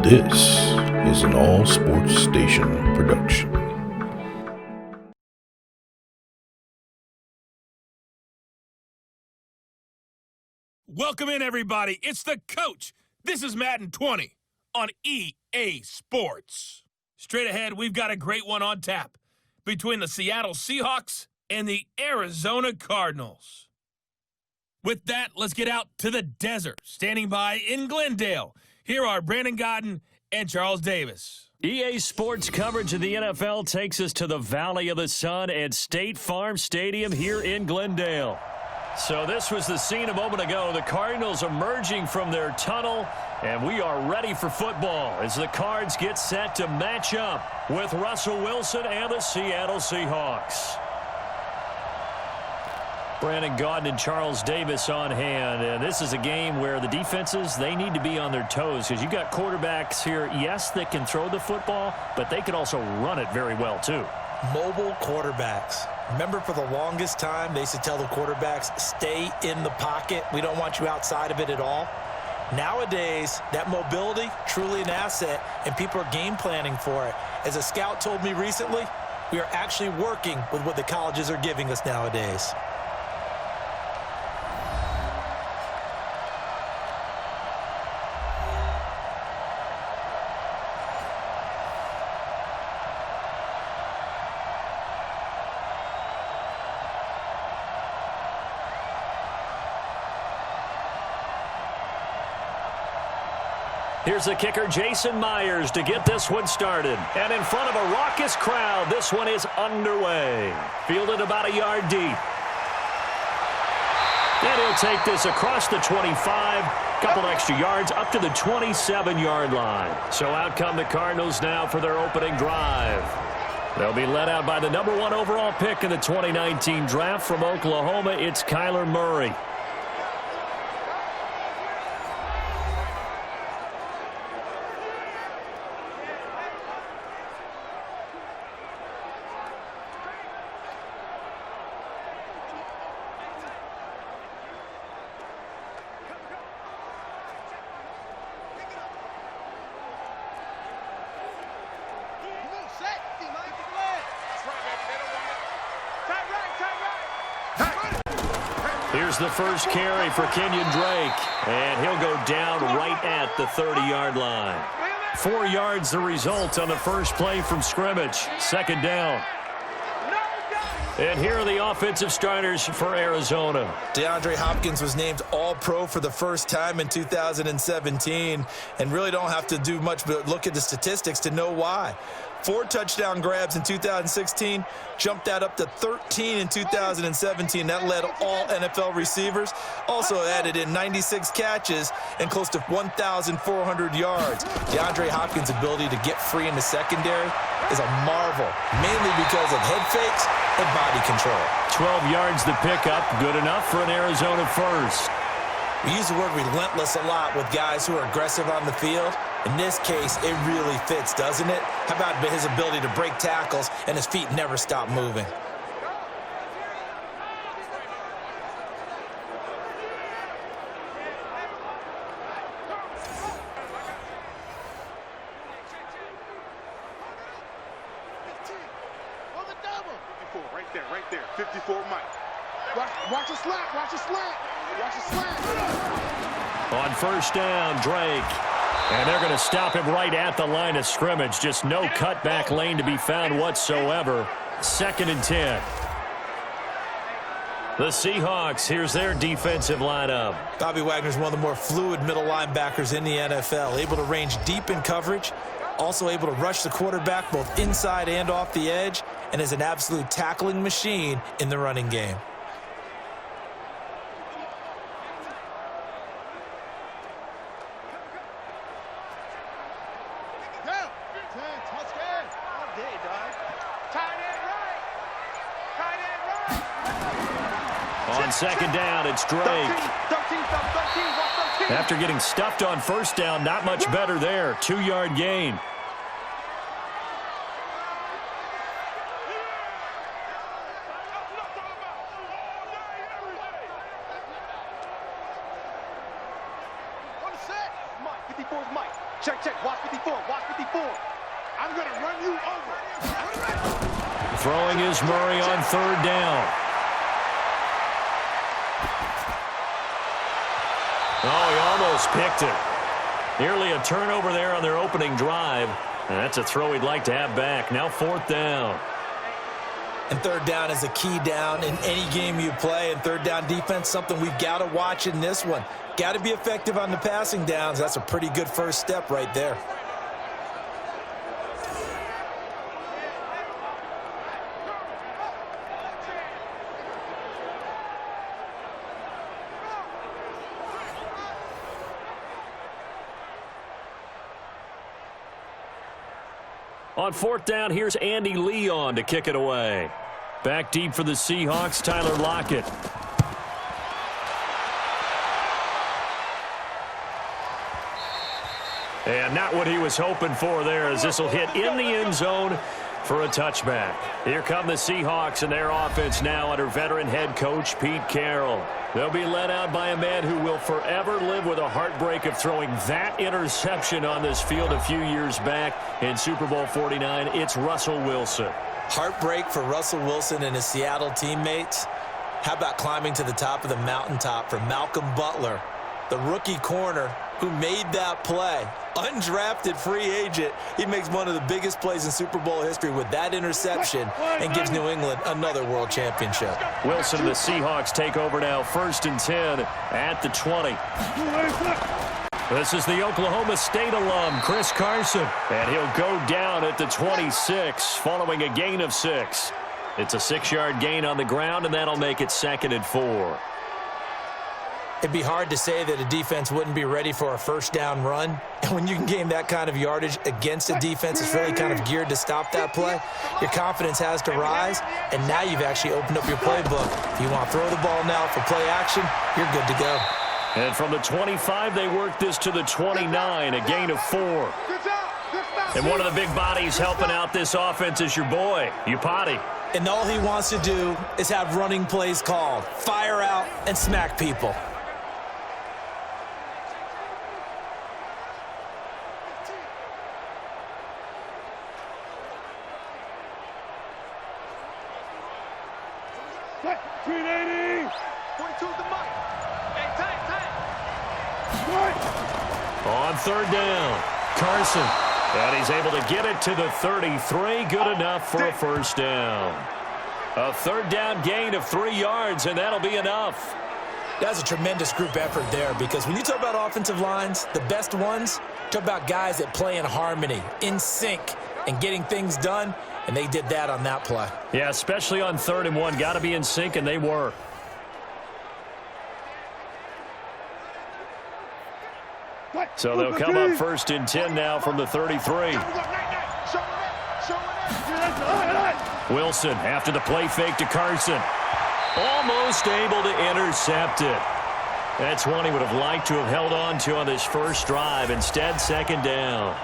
This is an All Sports Station production. Welcome in, everybody. It's the coach. This is Madden 20 on EA Sports. Straight ahead, we've got a great one on tap between the Seattle Seahawks and the Arizona Cardinals. With that, let's get out to the desert. Standing by in Glendale, here are Brandon Godden and Charles Davis. EA Sports coverage of the NFL takes us to the Valley of the Sun at State Farm Stadium here in Glendale. So this was the scene a moment ago. The Cardinals emerging from their tunnel, and we are ready for football as the Cards get set to match up with Russell Wilson and the Seattle Seahawks. Brandon Gaudin and Charles Davis on hand, and this is a game where the defenses, they need to be on their toes because you got quarterbacks here, yes, that can throw the football, but they can also run it very well too. Mobile quarterbacks. Remember, for the longest time, they used to tell the quarterbacks, stay in the pocket. We don't want you outside of it at all. Nowadays, that mobility, truly an asset, and people are game planning for it. As a scout told me recently, we are actually working with what the colleges are giving us nowadays. Here's the kicker, Jason Myers, to get this one started. And in front of a raucous crowd, this one is underway. Fielded about a yard deep. And he'll take this across the 25, couple extra yards up to the 27-yard line. So out come the Cardinals now for their opening drive. They'll be led out by the number 1 overall pick in the 2019 draft from Oklahoma. It's Kyler Murray. Here's the first carry for Kenyon Drake, and he'll go down right at the 30-yard line. 4 yards the result on the first play from scrimmage. Second down. And here are the offensive starters for Arizona. DeAndre Hopkins was named All-Pro for the first time in 2017, and really don't have to do much but look at the statistics to know why. 4 touchdown grabs in 2016, jumped that up to 13 in 2017. That led all NFL receivers. Also added in 96 catches and close to 1,400 yards. DeAndre Hopkins' ability to get free in the secondary is a marvel, mainly because of head fakes and body control. 12 yards to pick up, good enough for an Arizona first. We use the word relentless a lot with guys who are aggressive on the field. In this case, it really fits, doesn't it? How about his ability to break tackles and his feet never stop moving? Right there. 54 Mike. Watch a slant. Watch a slant. On first down, Drake. And they're going to stop him right at the line of scrimmage. Just no cutback lane to be found whatsoever. 2nd and 10. The Seahawks, here's their defensive lineup. Bobby Wagner's one of the more fluid middle linebackers in the NFL, able to range deep in coverage, also able to rush the quarterback both inside and off the edge, and is an absolute tackling machine in the running game. On second down, it's Drake. 13. After getting stuffed on first down, not much better there. 2-yard gain. Mike. 54 is Mike. Check, check. Watch 54. Watch 54. I'm going to run you over. Throwing is Murray on third down. Oh, he almost picked it. Nearly a turnover there on their opening drive. And that's a throw he'd like to have back. Now fourth down. And third down is a key down in any game you play. And third down defense, something we've got to watch in this one. Got to be effective on the passing downs. That's a pretty good first step right there. On fourth down, here's Andy Leon to kick it away. Back deep for the Seahawks, Tyler Lockett. And not what he was hoping for there, as this will hit in the end zone for a touchback. Here come the Seahawks and their offense now under veteran head coach Pete Carroll. They'll be led out by a man who will forever live with a heartbreak of throwing that interception on this field a few years back in Super Bowl 49. It's Russell Wilson. Heartbreak for Russell Wilson and his Seattle teammates. How about climbing to the top of the mountaintop for Malcolm Butler, the rookie corner who made that play? Undrafted free agent. He makes one of the biggest plays in Super Bowl history with that interception and gives New England another world championship. Wilson and the Seahawks take over now, 1st and 10 at the 20. This is the Oklahoma State alum, Chris Carson, and he'll go down at the 26 following a gain of 6. It's a 6-yard gain on the ground, and that'll make it 2nd and 4. It'd be hard to say that a defense wouldn't be ready for a first down run. And when you can gain that kind of yardage against a defense that's really kind of geared to stop that play, your confidence has to rise, and now you've actually opened up your playbook. If you want to throw the ball now for play action, you're good to go. And from the 25, they work this to the 29, a gain of 4. And one of the big bodies helping out this offense is your boy, Upati. And all he wants to do is have running plays called, fire out, and smack people. On third down, Carson. And he's able to get it to the 33. Good enough for a first down. A third down gain of 3 yards, and that'll be enough. That's a tremendous group effort there, because when you talk about offensive lines, the best ones, talk about guys that play in harmony, in sync, and getting things done, and they did that on that play. Yeah, especially on 3rd and 1. Got to be in sync, and they were. So they'll come up 1st and 10 now from the 33. Wilson after the play fake to Carson. Almost able to intercept it. That's one he would have liked to have held on to on this first drive. Instead, 2nd down.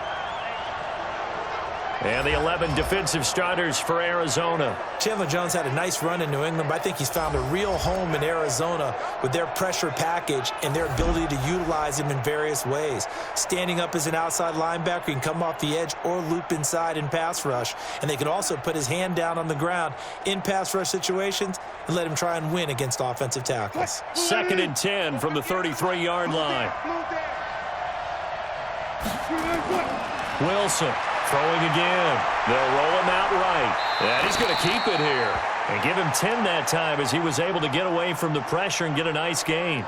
And the 11 defensive starters for Arizona. Chandler Jones had a nice run in New England, but I think he's found a real home in Arizona with their pressure package and their ability to utilize him in various ways. Standing up as an outside linebacker, he can come off the edge or loop inside in pass rush. And they can also put his hand down on the ground in pass rush situations and let him try and win against offensive tackles. 2nd and 10 from the 33-yard line. Wilson. Throwing again. They'll roll him out right. And he's going to keep it here. And give him 10 that time as he was able to get away from the pressure and get a nice gain.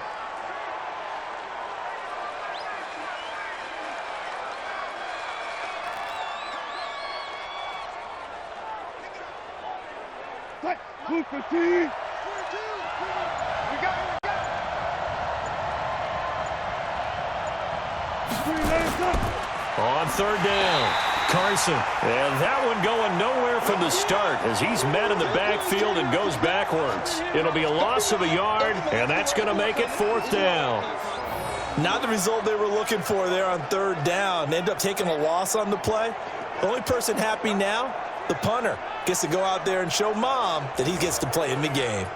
On 3rd down. Carson, and that one going nowhere from the start as he's met in the backfield and goes backwards. It'll be a loss of a yard, and that's going to make it 4th down. Not the result they were looking for there on 3rd down. They end up taking a loss on the play. The only person happy now, the punter, gets to go out there and show Mom that he gets to play in the game.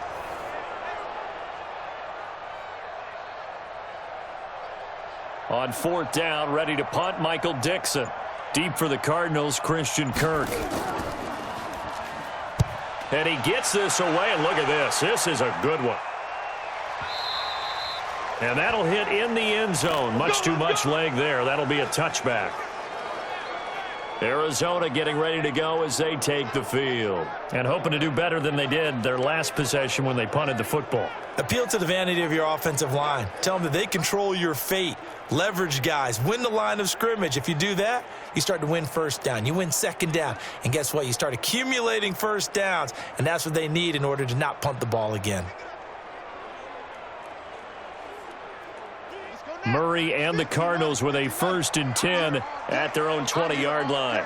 On 4th down, ready to punt, Michael Dixon. Deep for the Cardinals, Christian Kirk. And he gets this away, and look at this. This is a good one. And that'll hit in the end zone. Much too much leg there. That'll be a touchback. Arizona getting ready to go as they take the field. And hoping to do better than they did their last possession when they punted the football. Appeal to the vanity of your offensive line. Tell them that they control your fate. Leverage guys. Win the line of scrimmage. If you do that, you start to win first down. You win second down. And guess what? You start accumulating first downs. And that's what they need in order to not punt the ball again. Murray and the Cardinals with a 1st and 10 at their own 20-yard line.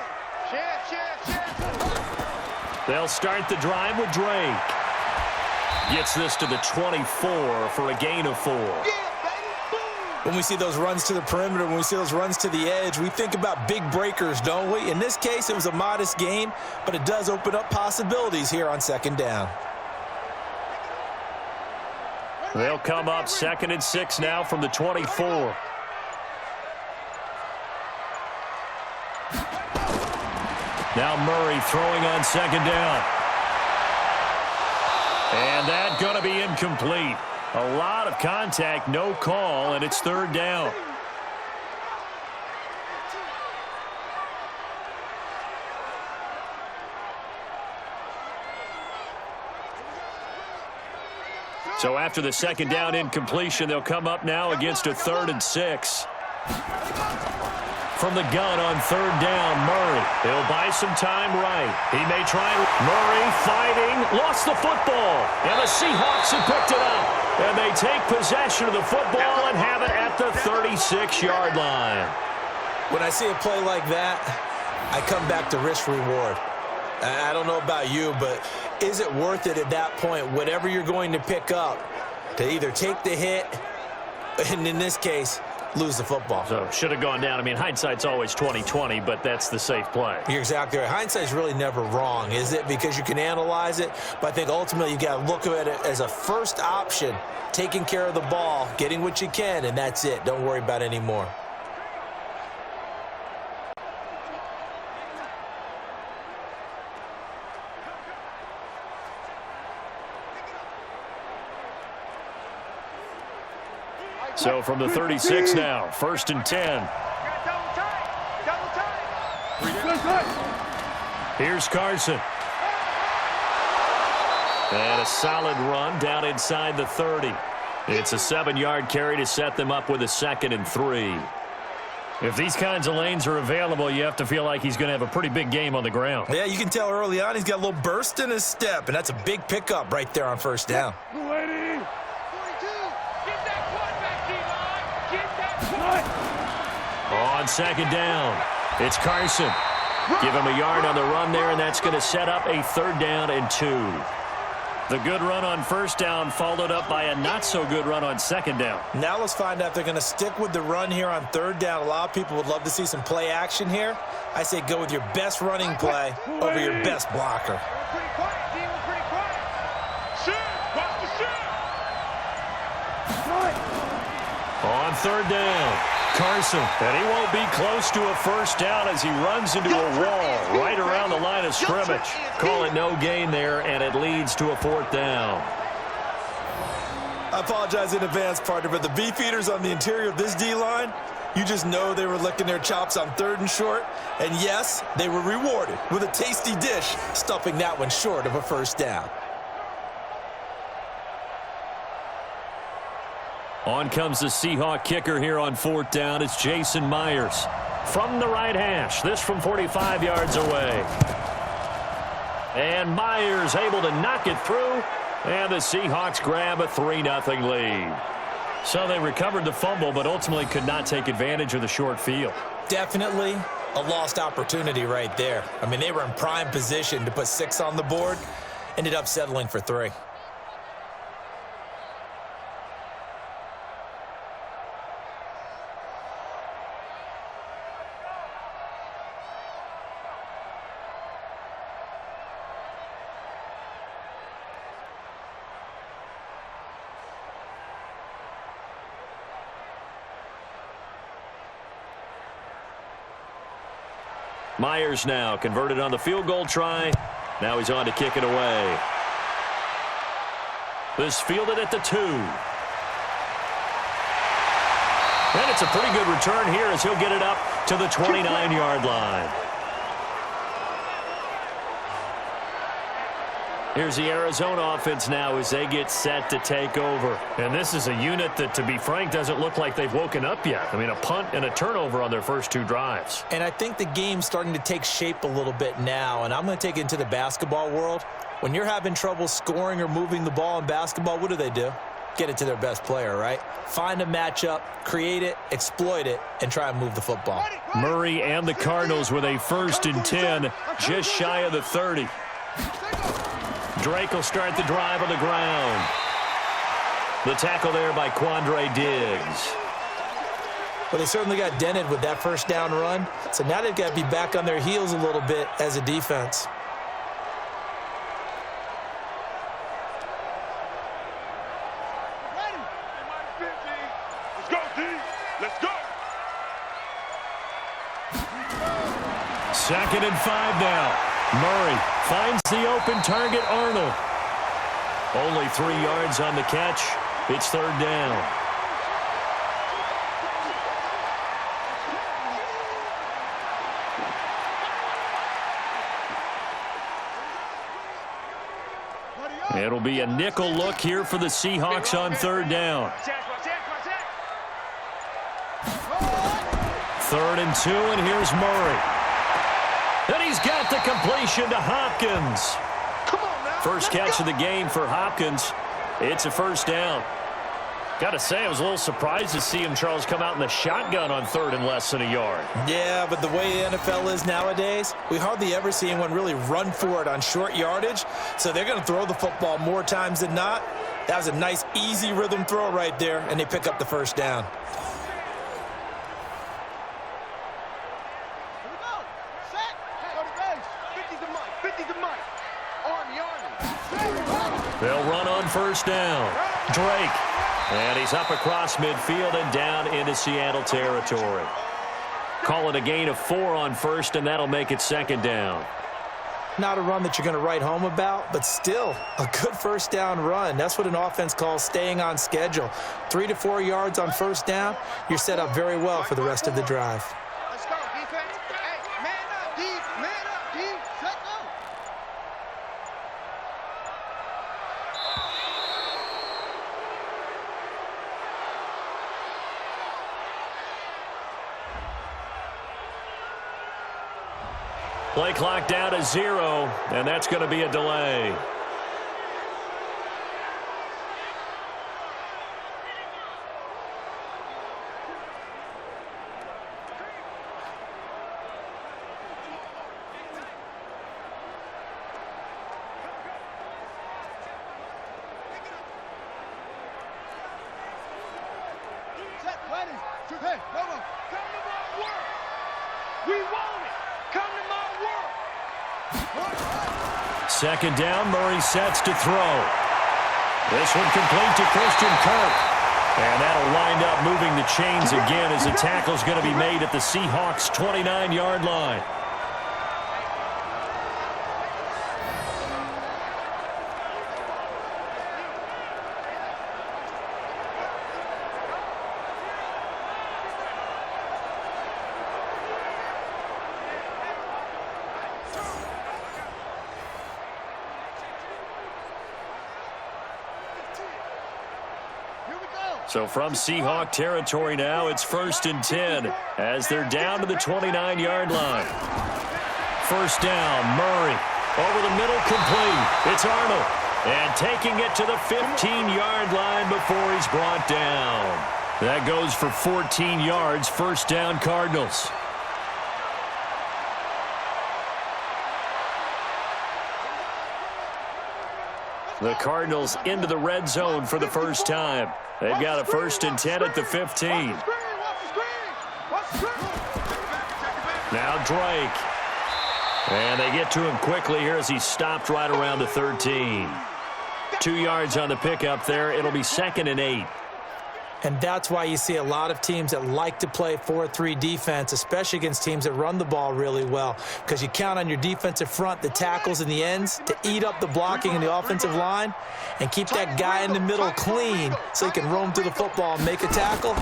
They'll start the drive with Drake. Gets this to the 24 for a gain of 4. When we see those runs to the perimeter, when we see those runs to the edge, we think about big breakers, don't we? In this case, it was a modest gain, but it does open up possibilities here on 2nd down. They'll come up 2nd and 6 now from the 24. Now Murray throwing on 2nd down. And that's going to be incomplete. A lot of contact, no call, and it's 3rd down. So after the 2nd down incompletion, they'll come up now against a 3rd and 6. From the gun on 3rd down, Murray. He'll buy some time right. He may try. Murray fighting. Lost the football. And the Seahawks have picked it up. And they take possession of the football and have it at the 36-yard line. When I see a play like that, I come back to risk-reward. I don't know about you, but is it worth it at that point, whatever you're going to pick up, to either take the hit, and in this case, lose the football? So should have gone down. I mean, hindsight's always 20/20, but that's the safe play. You're exactly right. Hindsight's really never wrong, is it? Because you can analyze it, but I think ultimately you got to look at it as a first option, taking care of the ball, getting what you can, and that's it. Don't worry about it anymore. So from the 36 now, 1st and 10. Here's Carson. And a solid run down inside the 30. It's a 7-yard carry to set them up with a 2nd and 3. If these kinds of lanes are available, you have to feel like he's going to have a pretty big game on the ground. Yeah, you can tell early on he's got a little burst in his step, and that's a big pickup right there on 1st down. On 2nd down, it's Carson. Give him a yard on the run there, and that's going to set up a 3rd down and 2. The good run on 1st down followed up by a not-so-good run on 2nd down. Now let's find out if they're going to stick with the run here on 3rd down. A lot of people would love to see some play action here. I say go with your best running play over your best blocker. On 3rd down, Carson, and he won't be close to a 1st down as he runs into a wall right around the line of scrimmage. Call it no gain there, and it leads to a 4th down. I apologize in advance, partner, but the beef eaters on the interior of this D-line, you just know they were licking their chops on 3rd and short, and yes, they were rewarded with a tasty dish, stuffing that one short of a 1st down. On comes the Seahawk kicker here on 4th down. It's Jason Myers from the right hash. This from 45 yards away. And Myers able to knock it through. And the Seahawks grab a 3-0 lead. So they recovered the fumble, but ultimately could not take advantage of the short field. Definitely a lost opportunity right there. I mean, they were in prime position to put 6 on the board. Ended up settling for 3. Myers now converted on the field goal try. Now he's on to kick it away. This fielded at the 2. And it's a pretty good return here as he'll get it up to the 29-yard line. Here's the Arizona offense now as they get set to take over. And this is a unit that, to be frank, doesn't look like they've woken up yet. I mean, a punt and a turnover on their first 2 drives. And I think the game's starting to take shape a little bit now, and I'm going to take it into the basketball world. When you're having trouble scoring or moving the ball in basketball, what do? Get it to their best player, right? Find a matchup, create it, exploit it, and try and move the football. Murray and the Cardinals with a 1st and 10, just shy of the 30. Drake will start the drive on the ground. The tackle there by Quandre Diggs. Well, they certainly got dented with that first down run, so now they've got to be back on their heels a little bit as a defense. Let's go, D. Let's go. 2nd and 5 now. Murray finds the open target, Arnold. Only 3 yards on the catch. It's 3rd down. It'll be a nickel look here for the Seahawks on 3rd down. 3rd and 2, and here's Murray. And he's got the completion to Hopkins. First catch of the game for Hopkins. It's a 1st down. Got to say, I was a little surprised to see him, Charles, come out in the shotgun on 3rd and less than a yard. Yeah, but the way the NFL is nowadays, we hardly ever see anyone really run for it on short yardage. So they're going to throw the football more times than not. That was a nice, easy rhythm throw right there, and they pick up the 1st down. They'll run on 1st down. Drake. And he's up across midfield and down into Seattle territory. Call it a gain of 4 on 1st, and that'll make it 2nd down. Not a run that you're going to write home about, but still a good 1st down run. That's what an offense calls staying on schedule. 3 to 4 yards on 1st down, you're set up very well for the rest of the drive. Let's go, defense. Hey, man up, D. Man up, D. Let's go. Play clock down to 0, and that's going to be a delay. Set, ready. Hey, come on. Come to my work. We want it. Come to my work. 2nd down, Murray sets to throw. This one complete to Christian Kirk. And that'll wind up moving the chains again as the tackle's going to be made at the Seahawks' 29-yard line. So from Seahawk territory now, it's 1st and 10 as they're down to the 29-yard line. 1st down, Murray. Over the middle, complete. It's Arnold. And taking it to the 15-yard line before he's brought down. That goes for 14 yards, 1st down Cardinals. The Cardinals into the red zone for the first time. They've got a 1st and 10 at the 15. Now Drake. And they get to him quickly here as he stopped right around the 13. 2 yards on the pickup there. It'll be 2nd and 8. And that's why you see a lot of teams that like to play 4-3 defense, especially against teams that run the ball really well, because you count on your defensive front, the tackles and the ends, to eat up the blocking in the offensive line and keep that guy in the middle clean so he can roam through the football and make a tackle.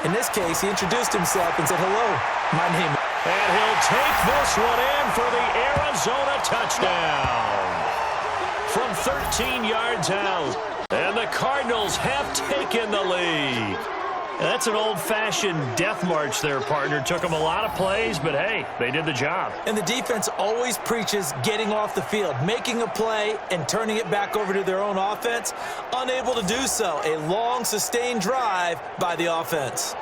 In this case, he introduced himself and said, "Hello, my name." And he'll take this one in for the Arizona touchdown. From 13 yards out. And the Cardinals have taken the lead. That's an old-fashioned death march there, partner. Took them a lot of plays, but hey, they did the job. And the defense always preaches getting off the field, making a play and turning it back over to their own offense. Unable to do so. A long, sustained drive by the offense.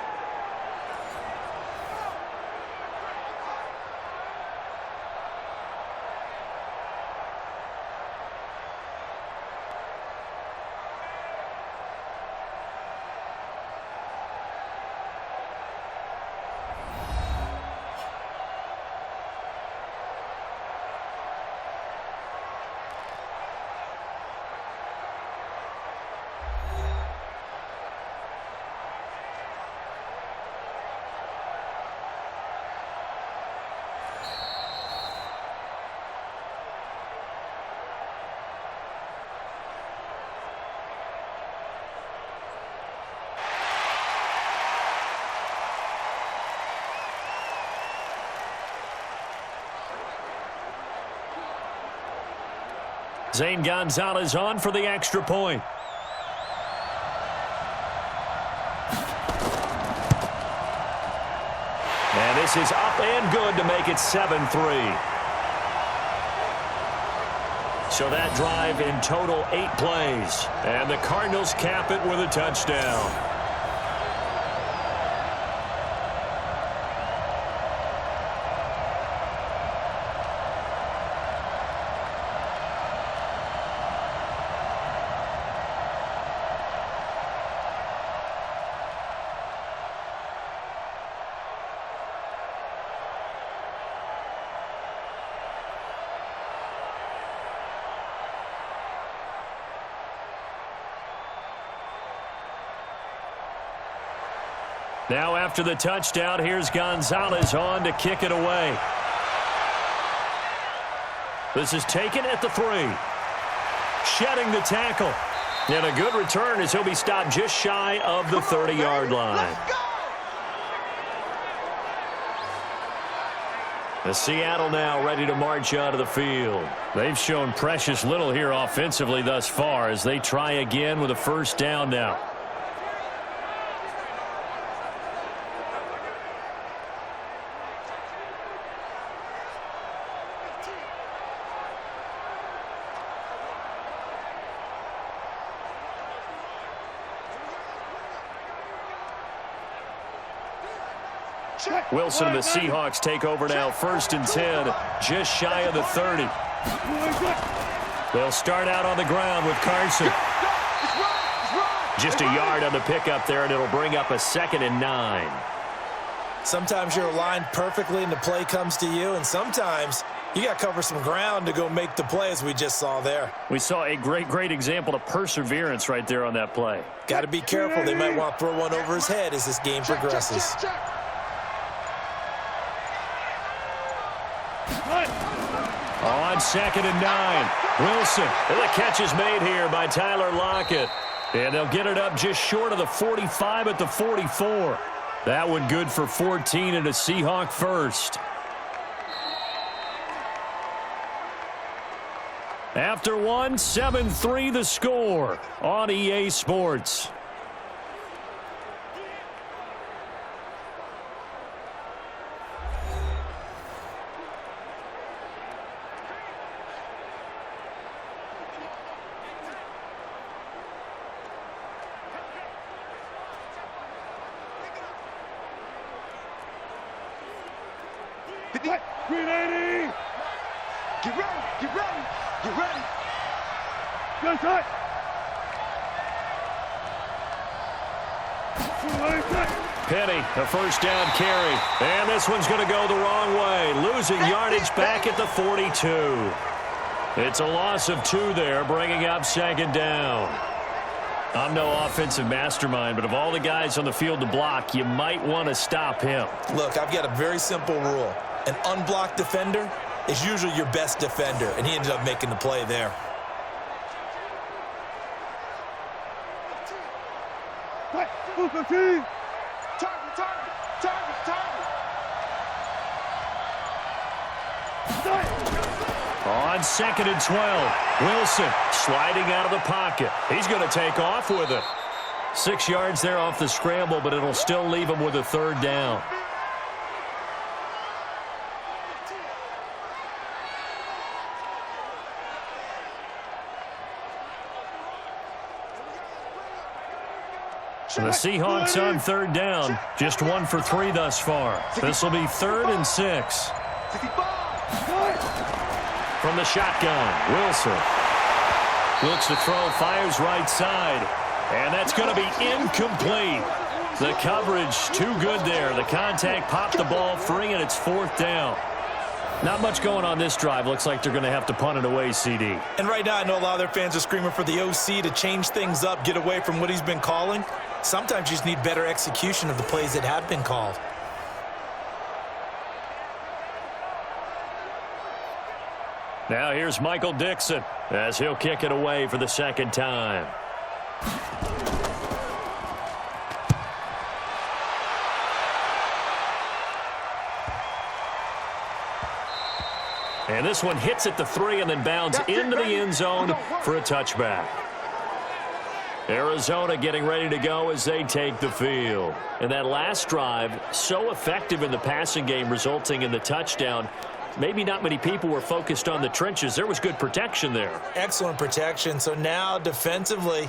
Zane Gonzalez on for the extra point. And this is up and good to make it 7-3. So that drive in total 8 plays. And the Cardinals cap it with a touchdown. Now after the touchdown, here's Gonzalez on to kick it away. This is taken at the 3. Shedding the tackle. And a good return as he'll be stopped just shy of the 30-yard line. The Seattle now ready to march out of the field. They've shown precious little here offensively thus far as they try again with a first down now. Wilson and the Seahawks take over now, 1st and 10, just shy of the 30. They'll start out on the ground with Carson. Just a yard on the pickup there, and it'll bring up a 2nd and 9. Sometimes you're aligned perfectly and the play comes to you, and sometimes you got to cover some ground to go make the play, as we just saw there. We saw a great example of perseverance right there on that play. Got to be careful. They might want to throw one over his head as this game progresses. On 2nd and 9, Wilson. And the catch is made here by Tyler Lockett. And they'll get it up just short of the 45 at the 44. That one good for 14 and a Seahawk first. After one, 7-3 the score on EA Sports. Grenade! Get ready! Get ready! Get ready! Gun tight! Penny, a first down carry. And this one's going to go the wrong way. Losing yardage back at the 42. It's a loss of 2 there, bringing up 2nd down. I'm no offensive mastermind, but of all the guys on the field to block, you might want to stop him. Look, I've got a very simple rule. An unblocked defender is usually your best defender, and he ended up making the play there. On 2nd and 12, Wilson sliding out of the pocket. He's going to take off with it. 6 yards there off the scramble, but it'll still leave him with a 3rd down. The Seahawks on 3rd down, just 1 for 3 thus far. This will be 3rd and 6. From the shotgun, Wilson looks to throw, fires right side, and that's going to be incomplete. The coverage too good there. The contact popped the ball free, and it's 4th down. Not much going on this drive. Looks like they're going to have to punt it away, CD. And right now, I know a lot of their fans are screaming for the OC to change things up, get away from what he's been calling. Sometimes you just need better execution of the plays that have been called. Now here's Michael Dixon as he'll kick it away for the 2nd time. And this one hits at the 3 and then bounds into the end zone for a touchback. Arizona getting ready to go as they take the field. And that last drive, so effective in the passing game, resulting in the touchdown. Maybe not many people were focused on the trenches. There was good protection there. Excellent protection. So now defensively,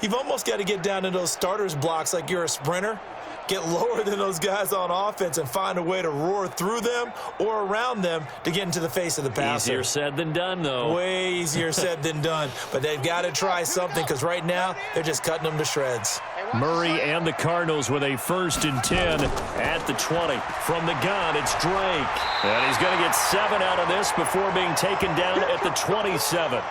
you've almost got to get down to those starters blocks like you're a sprinter. Get lower than those guys on offense and find a way to roar through them or around them to get into the face of the passer. Easier said than done, though. Way easier said than done. But they've got to try something because right now they're just cutting them to shreds. Murray and the Cardinals with a 1st and 10 at the 20. From the gun, it's Drake. And he's going to get 7 out of this before being taken down at the 27.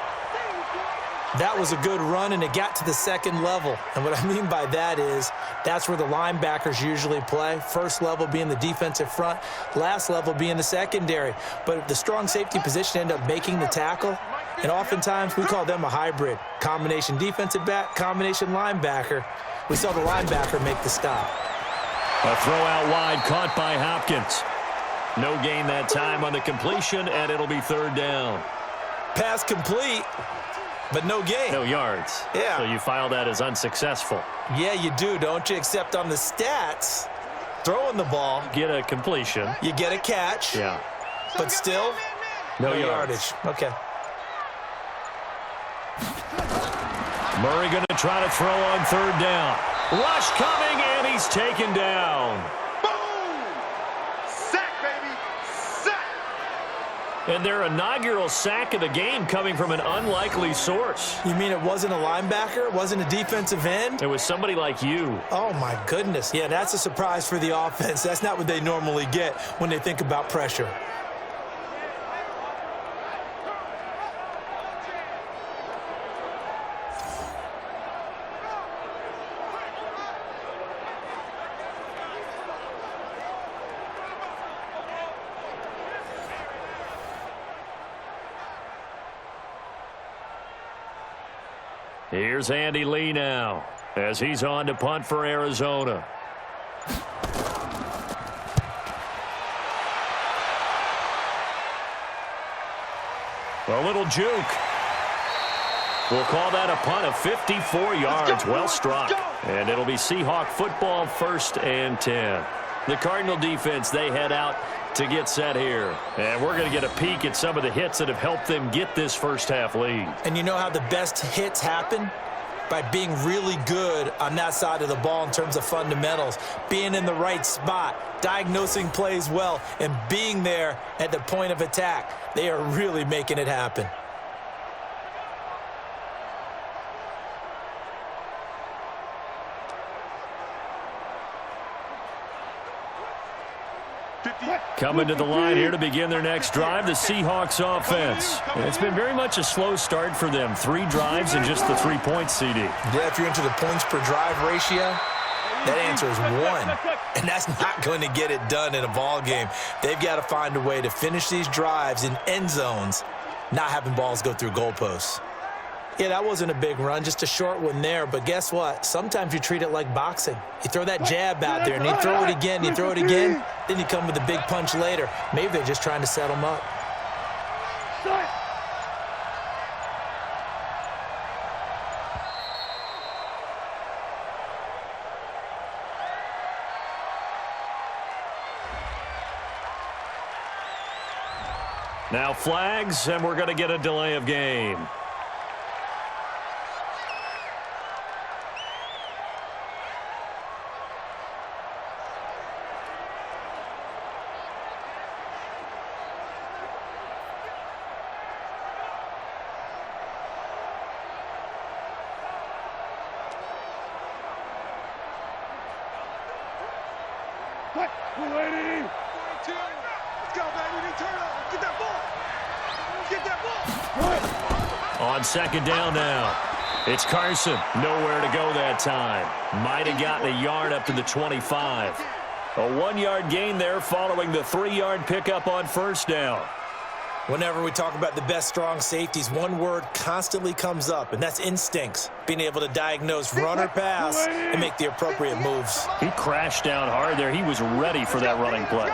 That was a good run, and it got to the 2nd level. And what I mean by that is that's where the linebackers usually play. First level being the defensive front, last level being the secondary. But the strong safety position ended up making the tackle, and oftentimes we call them a hybrid. Combination defensive back, combination linebacker. We saw the linebacker make the stop. A throw out wide caught by Hopkins. No gain that time on the completion, and it'll be 3rd down. Pass complete. But no gain. No yards. Yeah. So you file that as unsuccessful. Yeah, you do, don't you? Except on the stats, throwing the ball. Get a completion. You get a catch. Yeah. But still, no yardage. Okay. Murray going to try to throw on 3rd down. Rush coming, and he's taken down. And their inaugural sack of the game coming from an unlikely source. You mean it wasn't a linebacker? It wasn't a defensive end? It was somebody like you. Oh, my goodness. Yeah, that's a surprise for the offense. That's not what they normally get when they think about pressure. Here's Andy Lee now as he's on to punt for Arizona. A little juke. We'll call that a punt of 54 yards. Well struck. And it'll be Seahawk football, 1st and 10. The Cardinal defense, they head out to get set here. And we're going to get a peek at some of the hits that have helped them get this first half lead. And you know how the best hits happen? By being really good on that side of the ball in terms of fundamentals, being in the right spot, diagnosing plays well, and being there at the point of attack. They are really making it happen. Coming to the line here to begin their next drive, the Seahawks offense. And it's been very much a slow start for them. 3 drives and just the 3 points, CD. Yeah, if you're into the points per drive ratio, that answer is 1. And that's not going to get it done in a ball game. They've got to find a way to finish these drives in end zones, not having balls go through goalposts. Yeah, that wasn't a big run, just a short one there. But guess what? Sometimes you treat it like boxing. You throw that jab out there, and you throw it again, you throw it again, then you come with a big punch later. Maybe they're just trying to set them up. Now flags, and we're going to get a delay of game. On second down now. It's Carson. Nowhere to go that time. Might have gotten a yard up to the 25. A 1-yard gain there following the 3-yard pickup on first down. Whenever we talk about the best strong safeties, one word constantly comes up, and that's instincts. Being able to diagnose run or pass and make the appropriate moves. He crashed down hard there. He was ready for that running play.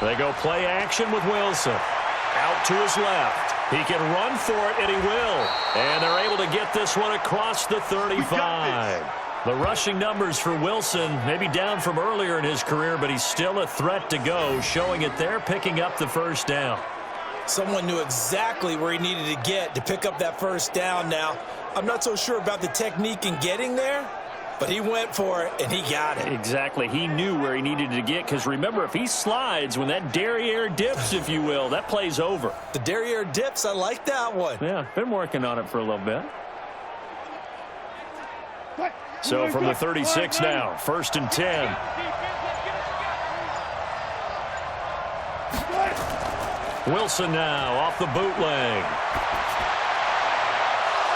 They go play action with Wilson. Out to his left. He can run for it, and he will. And they're able to get this one across the 35. The rushing numbers for Wilson maybe down from earlier in his career, but he's still a threat to go, showing it there, picking up the first down. Someone knew exactly where he needed to get to pick up that first down now. I'm not so sure about the technique in getting there, but he went for it, and he got it. Exactly. He knew where he needed to get, because remember, if he slides, when that derriere dips, if you will, that play's over. The derriere dips, I like that one. Yeah, been working on it for a little bit. So from the 36 now, 1st and 10. Wilson now off the bootleg.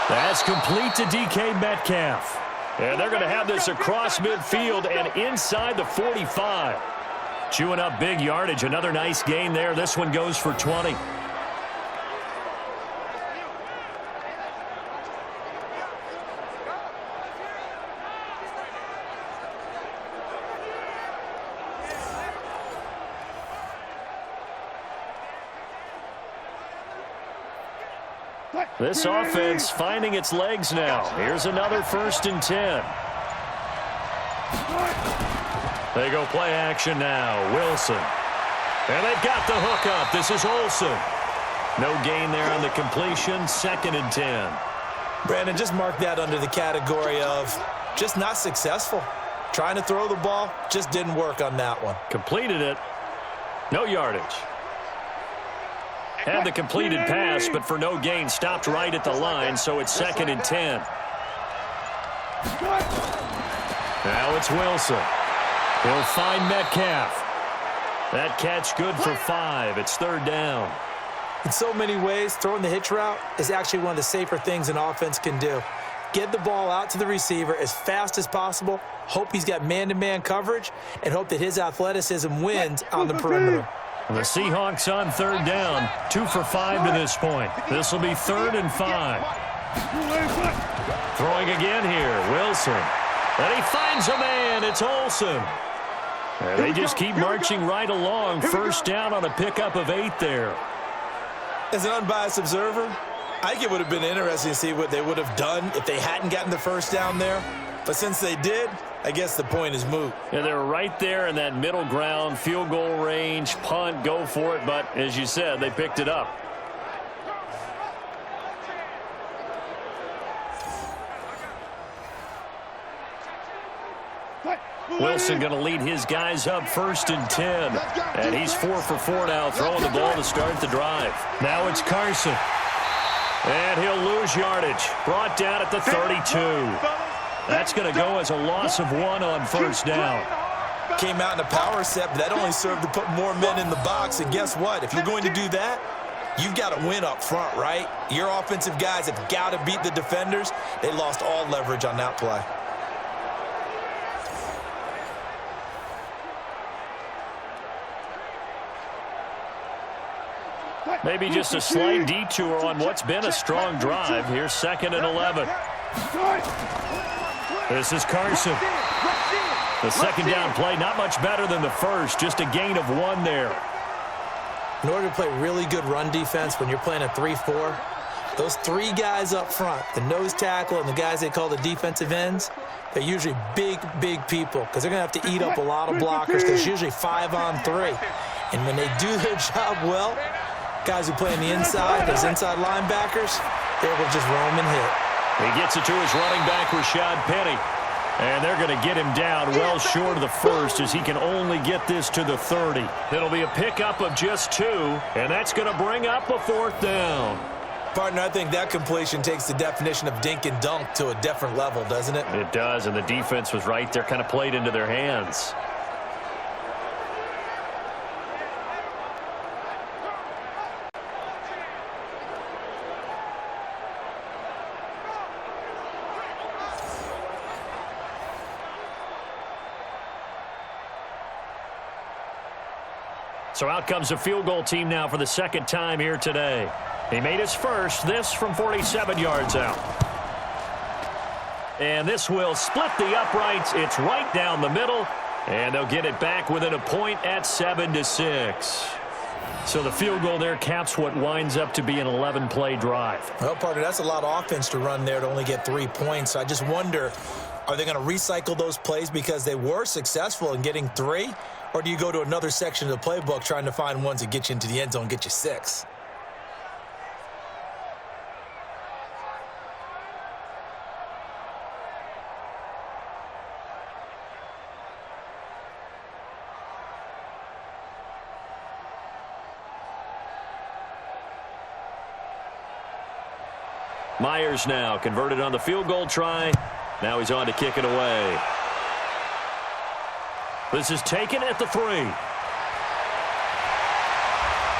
That's complete to DK Metcalf. And they're going to have this across midfield and inside the 45. Chewing up big yardage. Another nice gain there. This one goes for 20. This offense finding its legs now. Here's another 1st and 10. They go play action now. Wilson. And they've got the hook up. This is Olsen. No gain there on the completion. 2nd and 10. Brandon, just mark that under the category of just not successful. Trying to throw the ball, just didn't work on that one. Completed it. No yardage. Had the completed pass, but for no gain, stopped right at the line, so it's 2nd and 10. Now it's Wilson. He'll find Metcalf. That catch good for 5. It's 3rd down. In so many ways, throwing the hitch route is actually one of the safer things an offense can do. Get the ball out to the receiver as fast as possible, hope he's got man-to-man coverage, and hope that his athleticism wins on the perimeter. The Seahawks on 3rd down, 2 for 5 to this point. This will be 3rd and 5. Throwing again here, Wilson. And he finds a man. It's Olsen. And they just keep marching right along. 1st down on a pickup of 8 there. As an unbiased observer, I think it would have been interesting to see what they would have done if they hadn't gotten the 1st down there. But since they did, I guess the point is moot. Yeah, they were right there in that middle ground, field goal range, punt, go for it. But as you said, they picked it up. Wilson going to lead his guys up 1st and 10. And he's 4 for 4 now, throwing the ball to start the drive. Now it's Carson. And he'll lose yardage. Brought down at the 32. That's going to go as a loss of 1 on 1st down. came out in a power set, but that only served to put more men in the box. And guess what? If you're going to do that, you've got to win up front, right? Your offensive guys have got to beat the defenders. They lost all leverage on that play. Maybe just a slight detour on what's been a strong drive. Here's 2nd and 11. This is Carson. The second down play, not much better than the first, just a gain of 1 there. In order to play really good run defense when you're playing a 3-4, those 3 guys up front, the nose tackle and the guys they call the defensive ends, they're usually big, big people because they're going to have to eat up a lot of blockers because it's usually 5 on 3. And when they do their job well, guys who play on the inside, those inside linebackers, they're able to just roam and hit. He gets it to his running back, Rashad Penny. And they're going to get him down well short of the first as he can only get this to the 30. It'll be a pickup of just 2, and that's going to bring up a 4th down. Partner, I think that completion takes the definition of dink and dunk to a different level, doesn't it? It does, and the defense was right there, kind of played into their hands. So out comes a field goal team now for the 2nd time here today. He made his first, this from 47 yards out. And this will split the uprights. It's right down the middle, and they'll get it back within a point at 7-6. So the field goal there caps what winds up to be an 11-play drive. Well, partner, that's a lot of offense to run there to only get 3 points. So I just wonder, are they going to recycle those plays because they were successful in getting 3? Or do you go to another section of the playbook trying to find ones that get you into the end zone and get you 6? Myers now converted on the field goal try. Now he's on to kick it away. This is taken at the 3.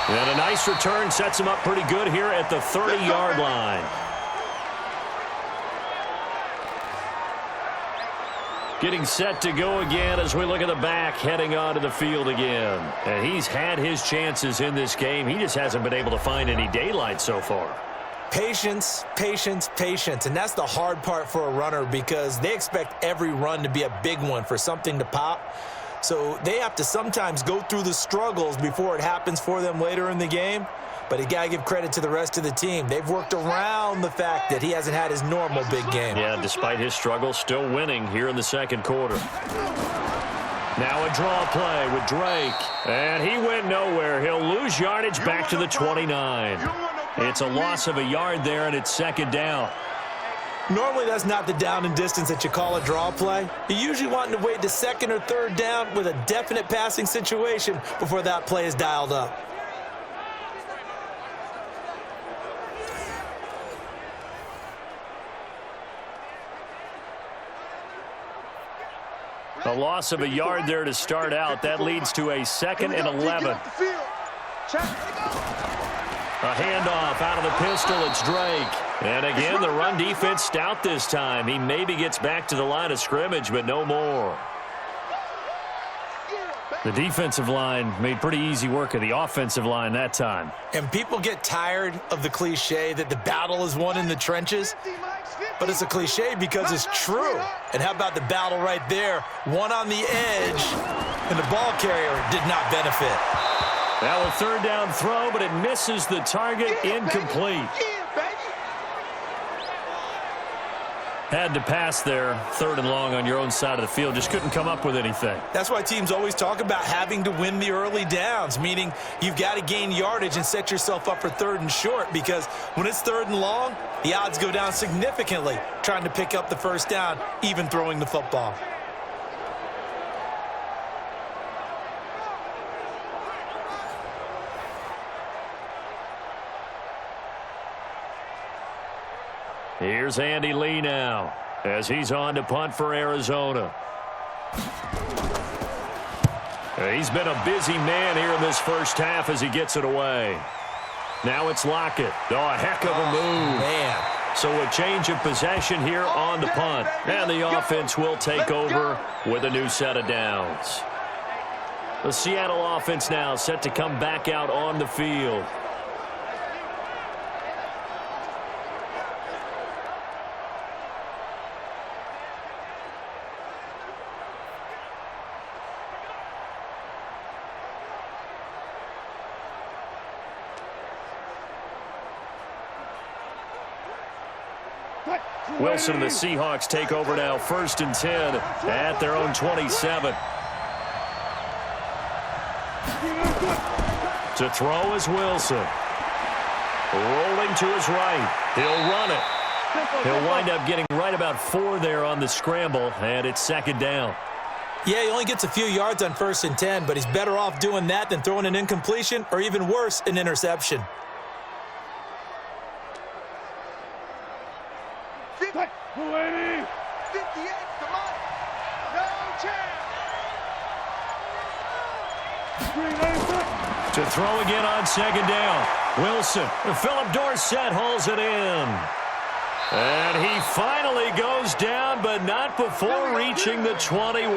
And a nice return sets him up pretty good here at the 30-yard line. Getting set to go again as we look at the back heading onto the field again. And he's had his chances in this game. He just hasn't been able to find any daylight so far. Patience, patience, patience. And that's the hard part for a runner because they expect every run to be a big one for something to pop. So they have to sometimes go through the struggles before it happens for them later in the game. But you got to give credit to the rest of the team. They've worked around the fact that he hasn't had his normal big game. Yeah, despite his struggles, still winning here in the 2nd quarter. Now a draw play with Drake. And he went nowhere. He'll lose yardage back to the 29. It's a loss of a yard there, and it's 2nd down. Normally, that's not the down and distance that you call a draw play. You usually want to wait to 2nd or 3rd down with a definite passing situation before that play is dialed up. A loss of a yard there to start out. That leads to a 2nd and 11. A handoff out of the pistol. It's Drake. And again, the run defense stout this time. He maybe gets back to the line of scrimmage, but no more. The defensive line made pretty easy work of the offensive line that time. And people get tired of the cliche that the battle is won in the trenches. But it's a cliche because it's true. And how about the battle right there? One on the edge, and the ball carrier did not benefit. Now a 3rd down throw, but it misses the target. Incomplete. Had to pass there, 3rd and long on your own side of the field. Just couldn't come up with anything. That's why teams always talk about having to win the early downs, meaning you've got to gain yardage and set yourself up for 3rd and short, because when it's 3rd and long, the odds go down significantly trying to pick up the 1st down, even throwing the football. Here's Andy Lee now as he's on to punt for Arizona. He's been a busy man here in this first half as he gets it away. Now it's Lockett. Oh, a heck of a move. Man. So a change of possession here on the punt. And the offense will take over with a new set of downs. The Seattle offense now set to come back out on the field. Wilson and the Seahawks take over now, 1st and 10 at their own 27. To throw is Wilson. Rolling to his right. He'll run it. He'll wind up getting right about 4 there on the scramble, and it's 2nd down. Yeah, he only gets a few yards on 1st and 10, but he's better off doing that than throwing an incompletion or even worse, an interception. To throw again on 2nd down. Wilson. Philip Dorsett hauls it in. And he finally goes down, but not before reaching the 21.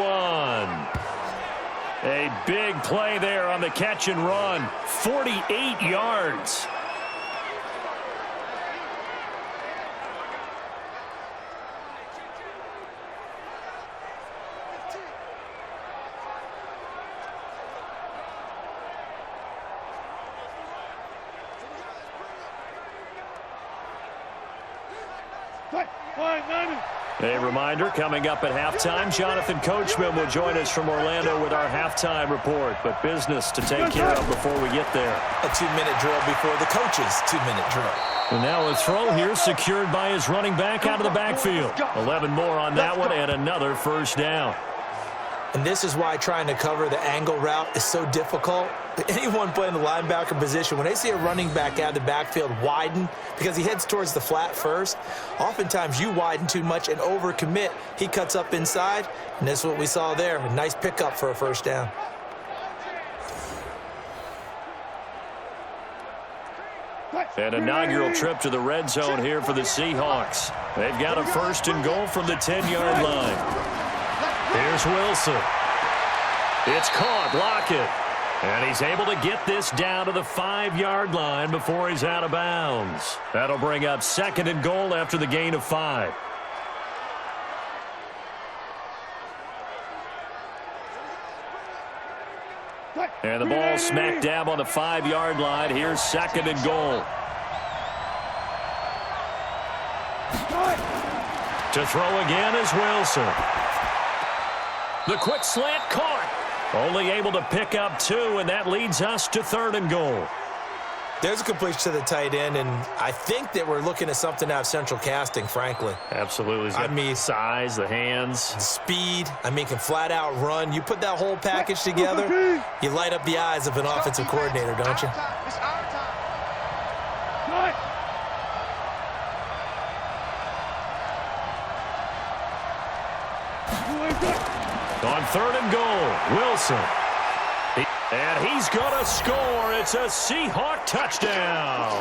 A big play there on the catch and run. 48 yards. A reminder, coming up at halftime, Jonathan Coachman will join us from Orlando with our halftime report. But business to take care of before we get there. A 2-minute drill before the coach's 2-minute drill. And now a throw here secured by his running back out of the backfield. 11 more on that one and another 1st down. And this is why trying to cover the angle route is so difficult. Anyone playing the linebacker position, when they see a running back out of the backfield widen because he heads towards the flat first, oftentimes you widen too much and overcommit. He cuts up inside, and that's what we saw there. A nice pickup for a 1st down. An inaugural trip to the red zone here for the Seahawks. They've got a 1st and goal from the 10-yard line. Here's Wilson. It's caught. Lockett. And he's able to get this down to the 5-yard line before he's out of bounds. That'll bring up 2nd and goal after the gain of 5. And the ball smack dab on the 5-yard line. Here's 2nd and goal. To throw again is Wilson. The quick slant caught. Only able to pick up 2, and that leads us to 3rd and goal. There's a completion to the tight end, and I think that we're looking at something out of central casting, frankly. Absolutely. I mean, size, the hands. Speed. I mean, can flat out run. You put that whole package together, you light up the eyes of an offensive coordinator, don't you? It's our time. On 3rd and goal, Wilson. And he's going to score. It's a Seahawk touchdown.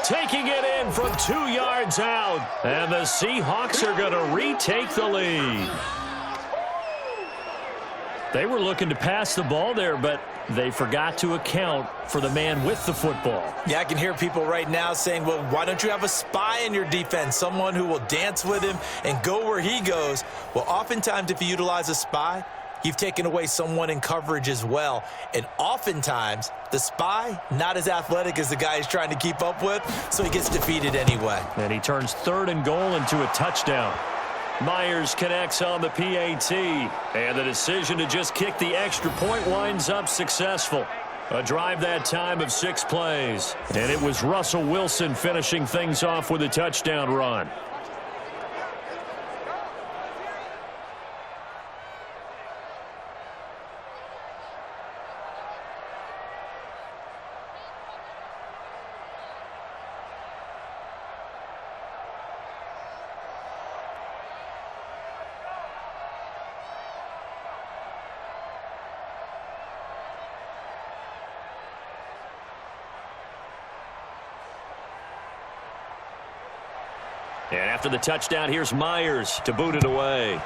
Taking it in from 2 yards out. And the Seahawks are going to retake the lead. They were looking to pass the ball there, but they forgot to account for the man with the football. Yeah, I can hear people right now saying, well, why don't you have a spy in your defense, someone who will dance with him and go where he goes? Well, oftentimes if you utilize a spy, you've taken away someone in coverage as well. And oftentimes, the spy, not as athletic as the guy he's trying to keep up with, so he gets defeated anyway. And he turns 3rd and goal into a touchdown. Myers connects on the PAT, and the decision to just kick the extra point winds up successful. A drive that time of 6 plays, and it was Russell Wilson finishing things off with a touchdown run. And after the touchdown, here's Myers to boot it away.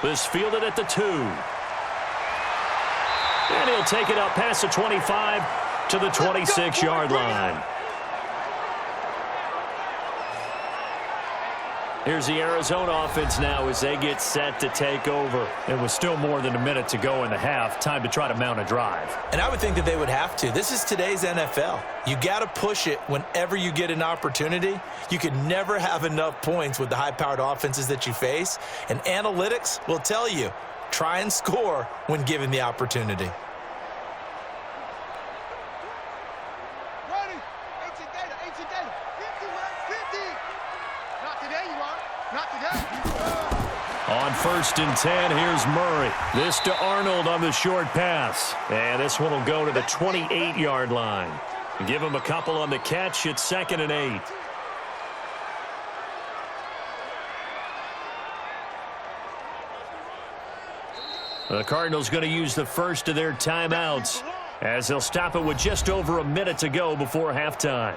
This fielded at the 2. And he'll take it up past the 25 to the 26-yard line. Here's the Arizona offense now as they get set to take over. It was still more than a minute to go in the half. Time to try to mount a drive. And I would think that they would have to. This is today's NFL. You got to push it whenever you get an opportunity. You could never have enough points with the high-powered offenses that you face. And analytics will tell you, try and score when given the opportunity. On 1st and 10, here's Murray. This to Arnold on the short pass. And this one will go to the 28-yard line. Give him a couple on the catch. It's 2nd and 8. The Cardinals going to use the first of their timeouts as they'll stop it with just over a minute to go before halftime.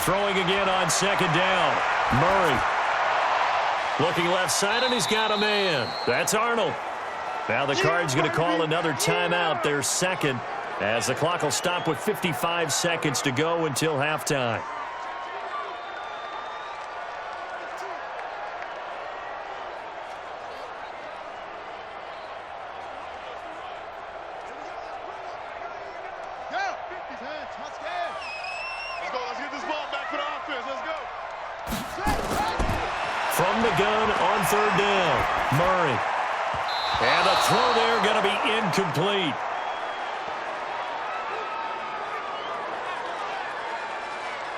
Throwing again on 2nd down. Murray. Looking left side, and he's got a man. That's Arnold. Now the Cards going to call another timeout, their 2nd, as the clock will stop with 55 seconds to go until halftime. From the gun on 3rd down, Murray. And the throw there going to be incomplete.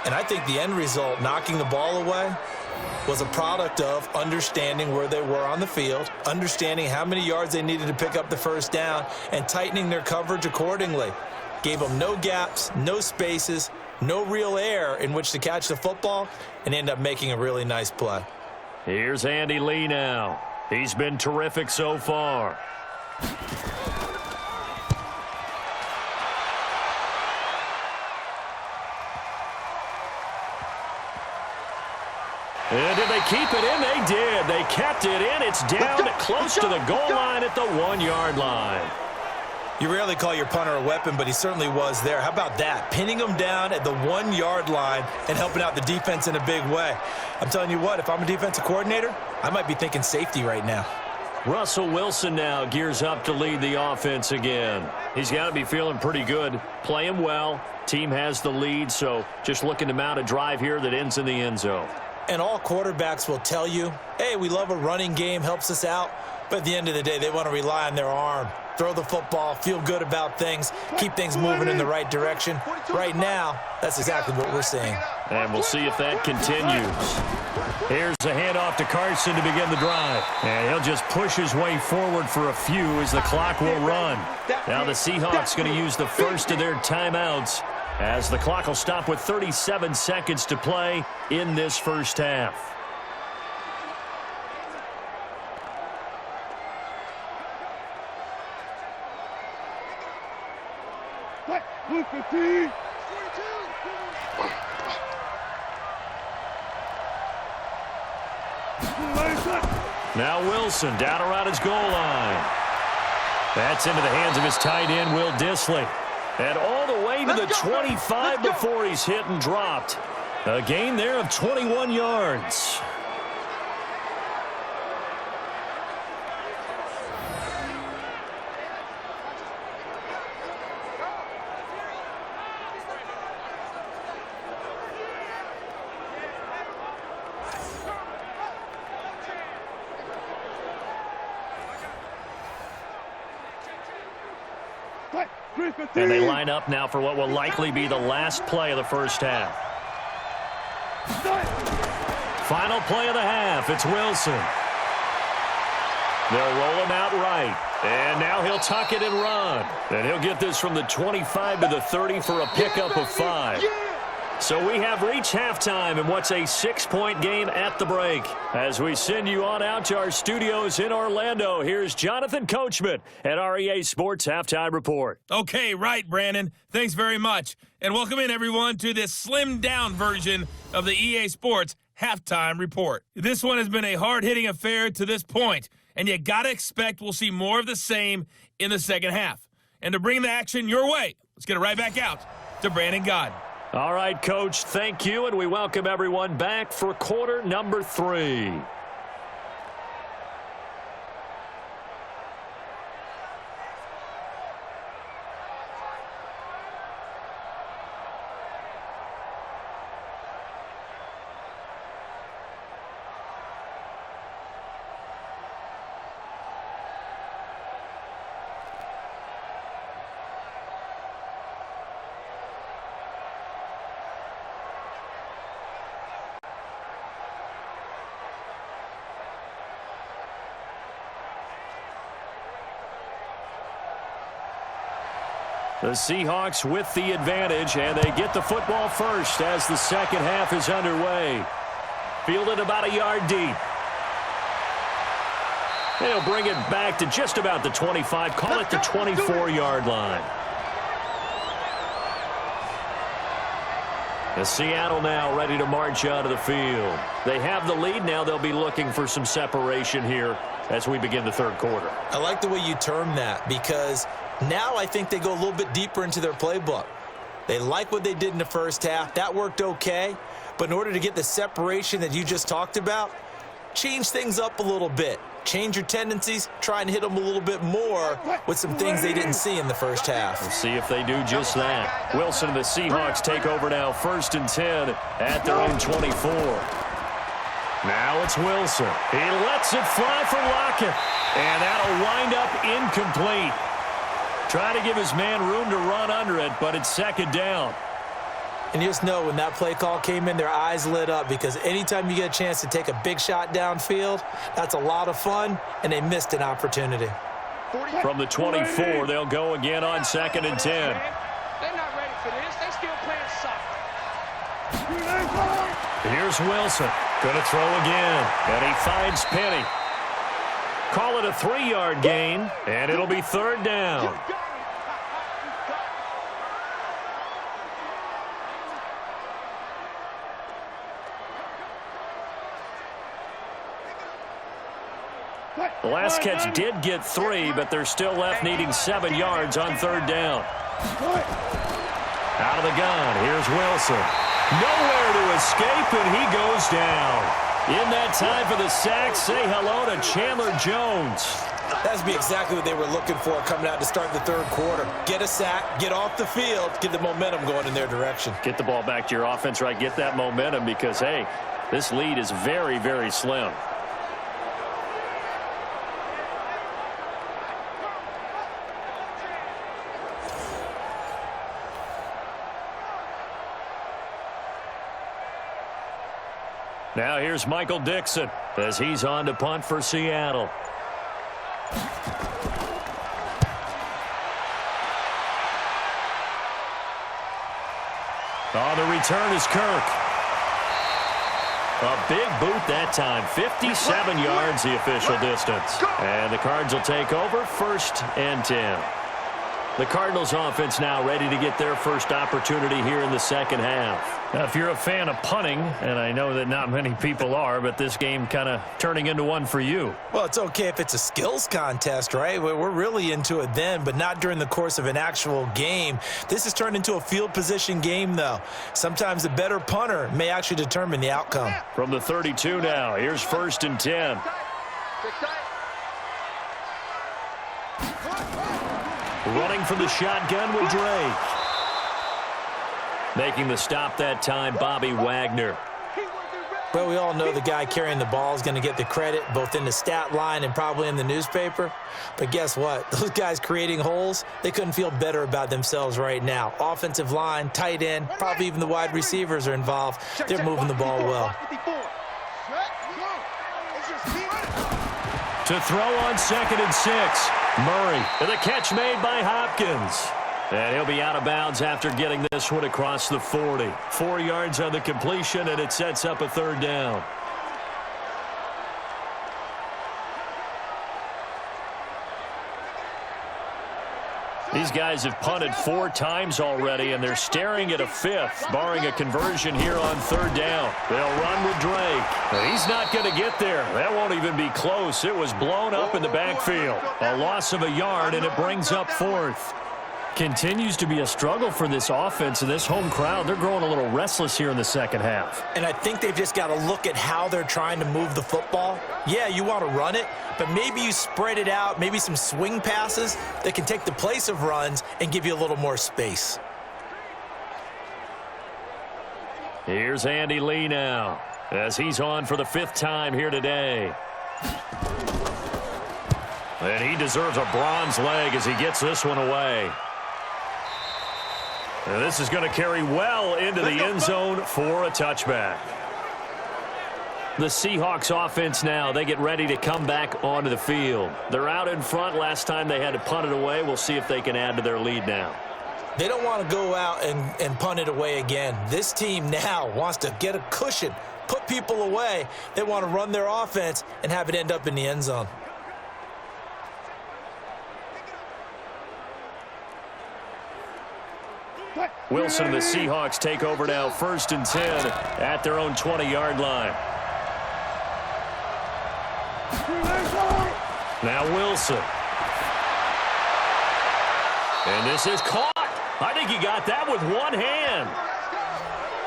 And I think the end result, knocking the ball away, was a product of understanding where they were on the field, understanding how many yards they needed to pick up the 1st down, and tightening their coverage accordingly. Gave them no gaps, no spaces, no real air in which to catch the football, and end up making a really nice play. Here's Andy Lee now. He's been terrific so far. And did they keep it in? They did. They kept it in. It's down close to the goal line at the 1-yard line. You rarely call your punter a weapon, but he certainly was there. How about that? Pinning him down at the 1-yard line and helping out the defense in a big way. I'm telling you what, if I'm a defensive coordinator, I might be thinking safety right now. Russell Wilson now gears up to lead the offense again. He's got to be feeling pretty good, playing well. Team has the lead, so just looking to mount a drive here that ends in the end zone. And all quarterbacks will tell you, hey, we love a running game, helps us out. But at the end of the day, they want to rely on their arm. Throw the football, feel good about things, keep things moving in the right direction. Right now, that's exactly what we're seeing. And we'll see if that continues. Here's a handoff to Carson to begin the drive. And he'll just push his way forward for a few as the clock will run. Now the Seahawks going to use the first of their timeouts as the clock will stop with 37 seconds to play in this first half. Now Wilson down around his goal line. That's into the hands of his tight end, Will Dissly. And all the way to the 25 before he's hit and dropped. A gain there of 21 yards. And they line up now for what will likely be the last play of the first half. Final play of the half. It's Wilson. They'll roll him out right. And now he'll tuck it and run. And he'll get this from the 25 to the 30 for a pickup of 5. So we have reached halftime in what's a 6-point game at the break. As we send you on out to our studios in Orlando, here's Jonathan Coachman at REA Sports Halftime Report. Okay, right, Brandon. Thanks very much. And welcome in, everyone, to this slimmed-down version of the EA Sports Halftime Report. This one has been a hard-hitting affair to this point, and you got to expect we'll see more of the same in the second half. And to bring the action your way, let's get it right back out to Brandon Gaudin. All right, Coach, thank you, and we welcome everyone back for quarter number 3. The Seahawks with the advantage, and they get the football first as the second half is underway. Fielded about a yard deep. They'll bring it back to just about the 25, call it the 24-yard line. The Seattle now ready to march out of the field. They have the lead. Now they'll be looking for some separation here as we begin the third quarter. I like the way you term that, because now I think they go a little bit deeper into their playbook. They like what they did in the first half. That worked okay. But in order to get the separation that you just talked about, change things up a little bit. Change your tendencies. Try and hit them a little bit more with some things they didn't see in the first half. We'll see if they do just that. Wilson and the Seahawks take over now, 1st and 10 at their own 24. Now it's Wilson. He lets it fly for Lockett. And that'll wind up incomplete. Try to give his man room to run under it, but it's second down. And you just know when that play call came in, their eyes lit up, because anytime you get a chance to take a big shot downfield, that's a lot of fun, and they missed an opportunity. From the 24, they'll go again on 2nd and 10. They're not ready for this. They still playing soft. Here's Wilson. Going to throw again, and he finds Penny. Call it a 3-yard gain, and it'll be 3rd down. The last catch did get 3, but they're still left needing 7 yards on 3rd down. Out of the gun, here's Wilson. Nowhere to escape, and he goes down. In that time for the sack, say hello to Chandler Jones. That's exactly what they were looking for coming out to start the third quarter. Get a sack, get off the field, get the momentum going in their direction. Get the ball back to your offense, right? Get that momentum, because, hey, this lead is very, very slim. Now here's Michael Dixon as he's on to punt for Seattle. Oh, the return is Kirk. A big boot that time. 57 yards the official distance. And the Cards will take over, 1st and 10. The Cardinals offense now ready to get their first opportunity here in the second half. Now, if you're a fan of punting, and I know that not many people are, but this game kind of turning into one for you. Well, it's okay if it's a skills contest, right? We're really into it then, but not during the course of an actual game. This has turned into a field position game, though. Sometimes the better punter may actually determine the outcome. From the 32 now, here's 1st and 10. Running from the shotgun with Drake. Making the stop that time, Bobby Wagner. Well, we all know the guy carrying the ball is going to get the credit, both in the stat line and probably in the newspaper. But guess what? Those guys creating holes, they couldn't feel better about themselves right now. Offensive line, tight end, probably even the wide receivers are involved. They're moving the ball well. To To throw on 2nd and 6. Murray. And the catch made by Hopkins. And he'll be out of bounds after getting this one across the 40. 4 yards on the completion, and it sets up a 3rd down. These guys have punted 4 times already, and they're staring at a 5th, barring a conversion here on 3rd down. They'll run with Drake. And he's not going to get there. That won't even be close. It was blown up in the backfield. A loss of a yard, and it brings up 4th. Continues to be a struggle for this offense and this home crowd. They're growing a little restless here in the second half. And I think they've just got to look at how they're trying to move the football. Yeah, you want to run it, but maybe you spread it out, maybe some swing passes that can take the place of runs and give you a little more space. Here's Andy Lee now as he's on for the 5th time here today. And he deserves a bronze leg as he gets this one away. And this is going to carry well into the end zone for a touchback. The Seahawks offense now, they get ready to come back onto the field. They're out in front. Last time they had to punt it away. We'll see if they can add to their lead now. They don't want to go out and punt it away again. This team now wants to get a cushion, put people away. They want to run their offense and have it end up in the end zone. Wilson and the Seahawks take over now, 1st and 10 at their own 20-yard line. Now Wilson. And this is caught. I think he got that with one hand.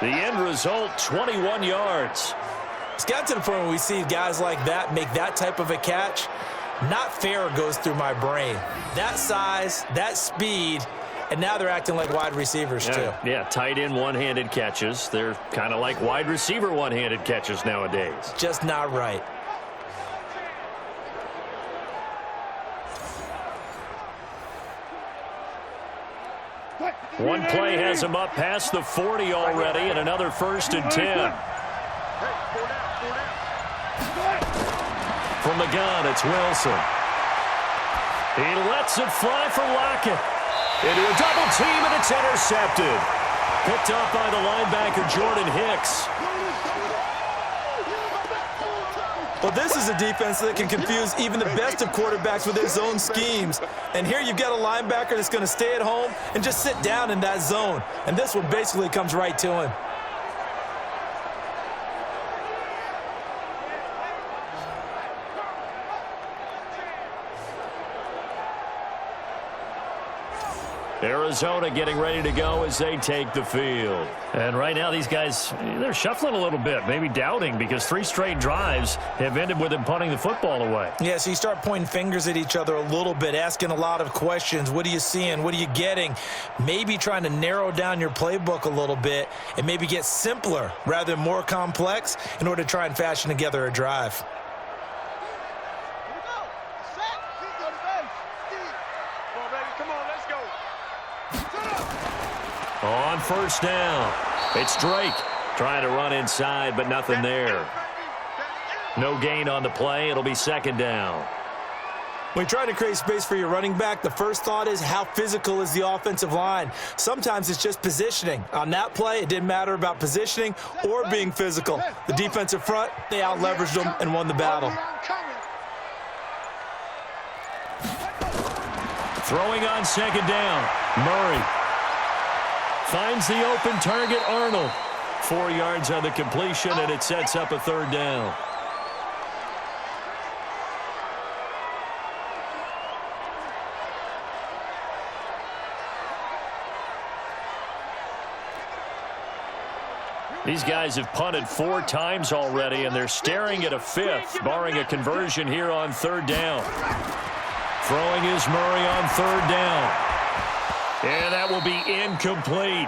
The end result, 21 yards. It's got to the point where we see guys like that make that type of a catch. Not fair goes through my brain. That size, that speed, and now they're acting like wide receivers, too. Yeah, tight end one-handed catches. They're kind of like wide receiver one-handed catches nowadays. Just not right. One play has him up past the 40 already, and another 1st and 10. From the gun, it's Wilson. He lets it fly for Lockett. Into a double team, and it's intercepted. Picked up by the linebacker, Jordan Hicks. Well, this is a defense that can confuse even the best of quarterbacks with their zone schemes. And here you've got a linebacker that's going to stay at home and just sit down in that zone. And this one basically comes right to him. Arizona getting ready to go as they take the field. And right now these guys, they're shuffling a little bit, maybe doubting, because 3 straight drives have ended with them punting the football away. Yeah, so you start pointing fingers at each other a little bit, asking a lot of questions. What are you seeing? What are you getting? Maybe trying to narrow down your playbook a little bit and maybe get simpler rather than more complex in order to try and fashion together a drive. On 1st down, it's Drake trying to run inside, but nothing there. No gain on the play. It'll be 2nd down. When you try to create space for your running back, the first thought is how physical is the offensive line. Sometimes it's just positioning. On that play, it didn't matter about positioning or being physical. The defensive front, they out-leveraged them and won the battle. Throwing on 2nd down, Murray. Finds the open target, Arnold. 4 yards on the completion, and it sets up a 3rd down. These guys have punted 4 times already, and they're staring at a 5th, barring a conversion here on 3rd down. Throwing is Murray on 3rd down. And that will be incomplete.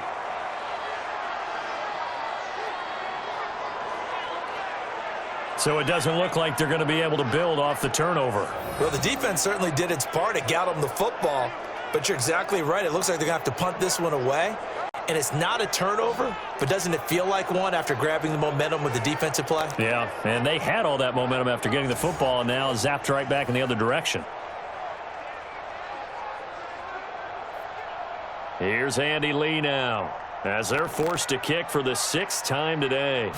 So it doesn't look like they're going to be able to build off the turnover. Well, the defense certainly did its part. It got them the football. But you're exactly right. It looks like they're going to have to punt this one away. And it's not a turnover, but doesn't it feel like one after grabbing the momentum with the defensive play? Yeah, and they had all that momentum after getting the football and now zapped right back in the other direction. Here's Andy Lee now as they're forced to kick for the 6th time today.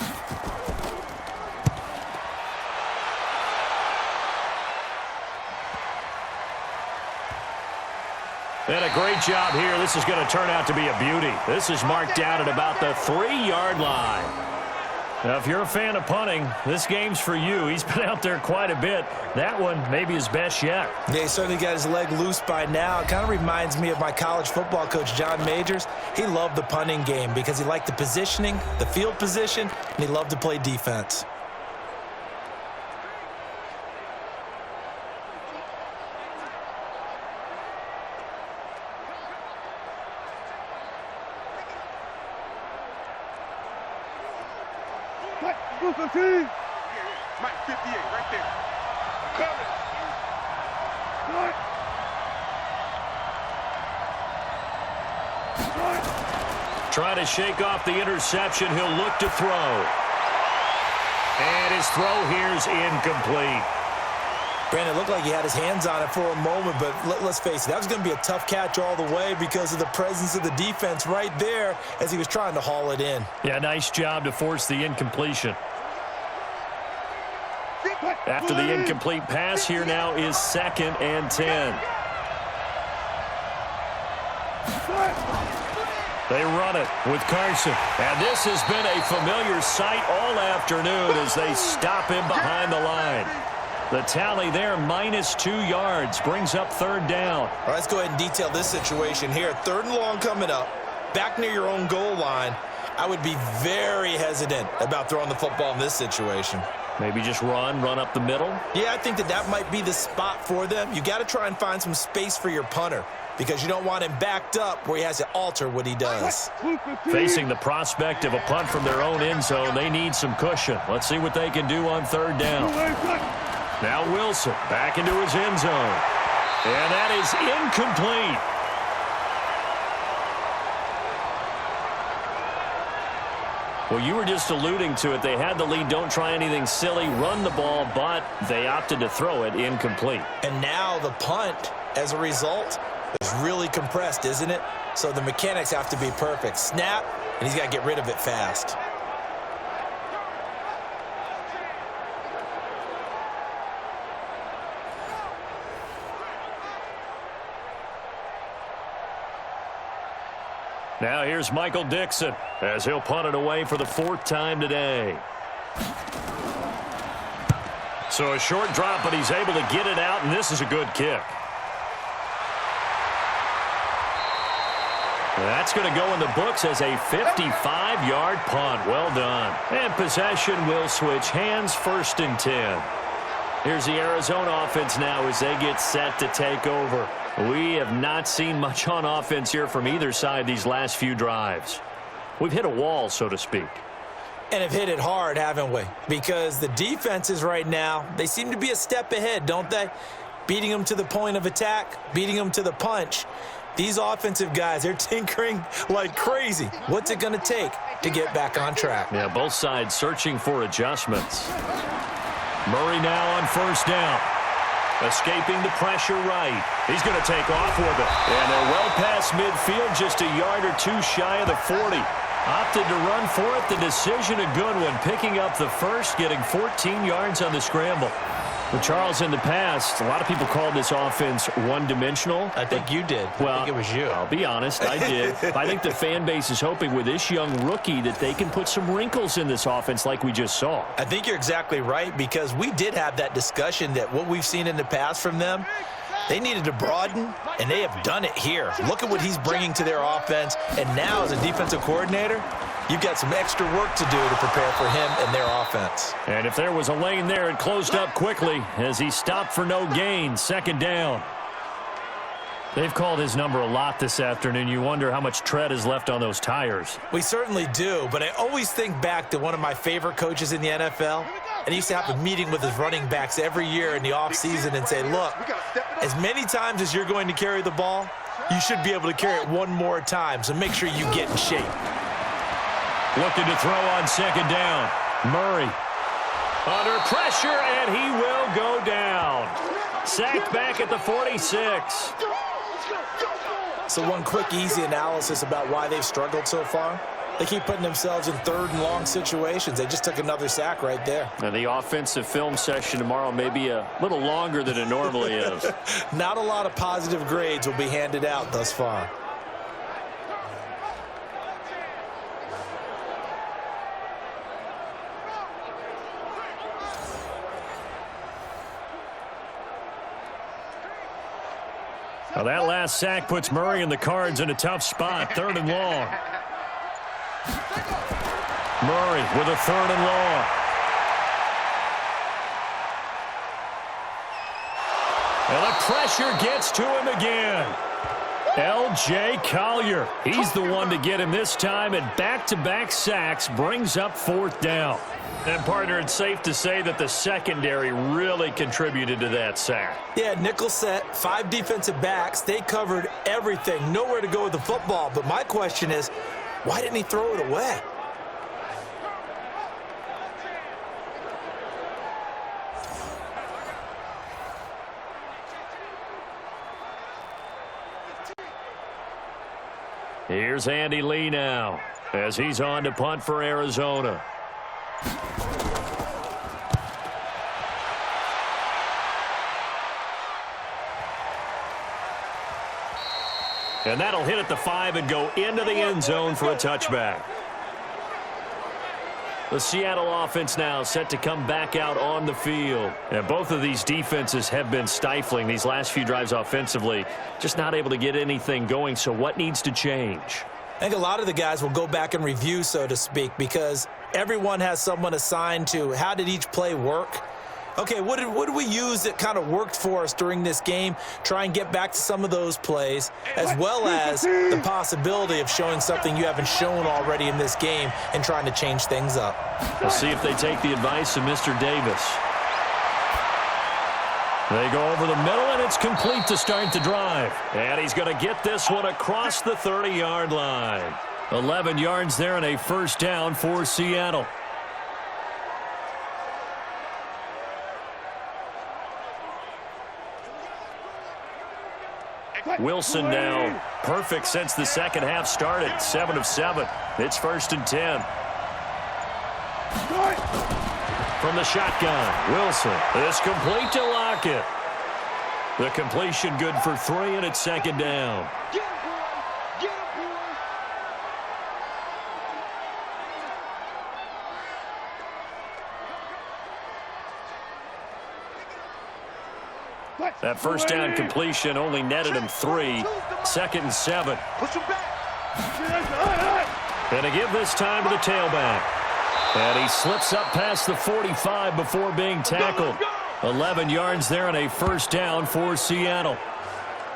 And a great job here. This is going to turn out to be a beauty. This is marked down at about the 3-yard line. Now, if you're a fan of punting, this game's for you. He's been out there quite a bit. That one maybe his best yet. Yeah, he certainly got his leg loose by now. It kind of reminds me of my college football coach, John Majors. He loved the punting game because he liked the positioning, the field position, and he loved to play defense. Mike 58, right there. Coming. Trying to shake off the interception. He'll look to throw. And his throw here's incomplete. Brandon, it looked like he had his hands on it for a moment, but let's face it, that was going to be a tough catch all the way because of the presence of the defense right there as he was trying to haul it in. Yeah, nice job to force the incompletion. After the incomplete pass, here now is 2nd and 10. They run it with Carson. And this has been a familiar sight all afternoon as they stop him behind the line. The tally there, -2 yards, brings up 3rd down. All right, let's go ahead and detail this situation here. 3rd and long coming up, back near your own goal line. I would be very hesitant about throwing the football in this situation. Maybe just run up the middle? Yeah, I think that might be the spot for them. You got to try and find some space for your punter because you don't want him backed up where he has to alter what he does. Facing the prospect of a punt from their own end zone, they need some cushion. Let's see what they can do on 3rd down. Now Wilson back into his end zone. And that is incomplete. Well, you were just alluding to it. They had the lead. Don't try anything silly. Run the ball, but they opted to throw it incomplete. And now the punt, as a result, is really compressed, isn't it? So the mechanics have to be perfect. Snap, and he's got to get rid of it fast. Now here's Michael Dixon as he'll punt it away for the 4th time today. So a short drop, but he's able to get it out, and this is a good kick. That's going to go in the books as a 55-yard punt. Well done. And possession will switch hands, 1st and 10. Here's the Arizona offense now as they get set to take over. We have not seen much on offense here from either side these last few drives. We've hit a wall, so to speak. And have hit it hard, haven't we? Because the defenses right now, they seem to be a step ahead, don't they? Beating them to the point of attack, beating them to the punch. These offensive guys, they're tinkering like crazy. What's it going to take to get back on track? Yeah, both sides searching for adjustments. Murray now on 1st down. Escaping the pressure right. He's going to take off with it. And they're well past midfield, just a yard or 2 shy of the 40. Opted to run for it. The decision a good one. Picking up the 1st, getting 14 yards on the scramble. But Charles, in the past, a lot of people called this offense one-dimensional. I think you did. Well, I think it was you. I'll be honest, I did. I think the fan base is hoping with this young rookie that they can put some wrinkles in this offense like we just saw. I think you're exactly right because we did have that discussion that what we've seen in the past from them, they needed to broaden, and they have done it here. Look at what he's bringing to their offense, and now as a defensive coordinator, you've got some extra work to do to prepare for him and their offense. And if there was a lane there, it closed up quickly as he stopped for no gain. 2nd down. They've called his number a lot this afternoon. You wonder how much tread is left on those tires. We certainly do, but I always think back to one of my favorite coaches in the NFL, and he used to have a meeting with his running backs every year in the offseason and say, look, as many times as you're going to carry the ball, you should be able to carry it one more time, so make sure you get in shape. Looking to throw on second down. Murray under pressure, and he will go down. Sacked back at the 46. So one quick, easy analysis about why they've struggled so far. They keep putting themselves in third and long situations. They just took another sack right there. And the offensive film session tomorrow may be a little longer than it normally is. Not a lot of positive grades will be handed out thus far. Well, that last sack puts Murray and the Cards in a tough spot, third and long. Murray with a third and long. And the pressure gets to him again. L.J. Collier. He's the one to get him this time, and back-to-back sacks brings up fourth down. And, partner, it's safe to say that the secondary really contributed to that sack. Yeah, nickel set, 5 defensive backs. They covered everything. Nowhere to go with the football. But my question is, why didn't he throw it away? Here's Andy Lee now as he's on to punt for Arizona. And that'll hit at the 5 and go into the end zone for a touchback. The Seattle offense now set to come back out on the field. And both of these defenses have been stifling these last few drives offensively. Just not able to get anything going, so what needs to change? I think a lot of the guys will go back and review, so to speak, because everyone has someone assigned to how did each play work. Okay, what did we use that kind of worked for us during this game? Try and get back to some of those plays, as well as the possibility of showing something you haven't shown already in this game and trying to change things up. We'll see if they take the advice of Mr. Davis. They go over the middle, and it's complete to start the drive. And he's going to get this one across the 30-yard line. 11 yards there and a first down for Seattle. Wilson now perfect since the second half started. 7 of 7. It's 1st and 10. From the shotgun, Wilson is complete to Lockett. The completion good for 3, and it's 2nd down. That first down completion only netted him 3. 2nd and 7. And to give this time to the tailback. And he slips up past the 45 before being tackled. 11 yards there and a first down for Seattle.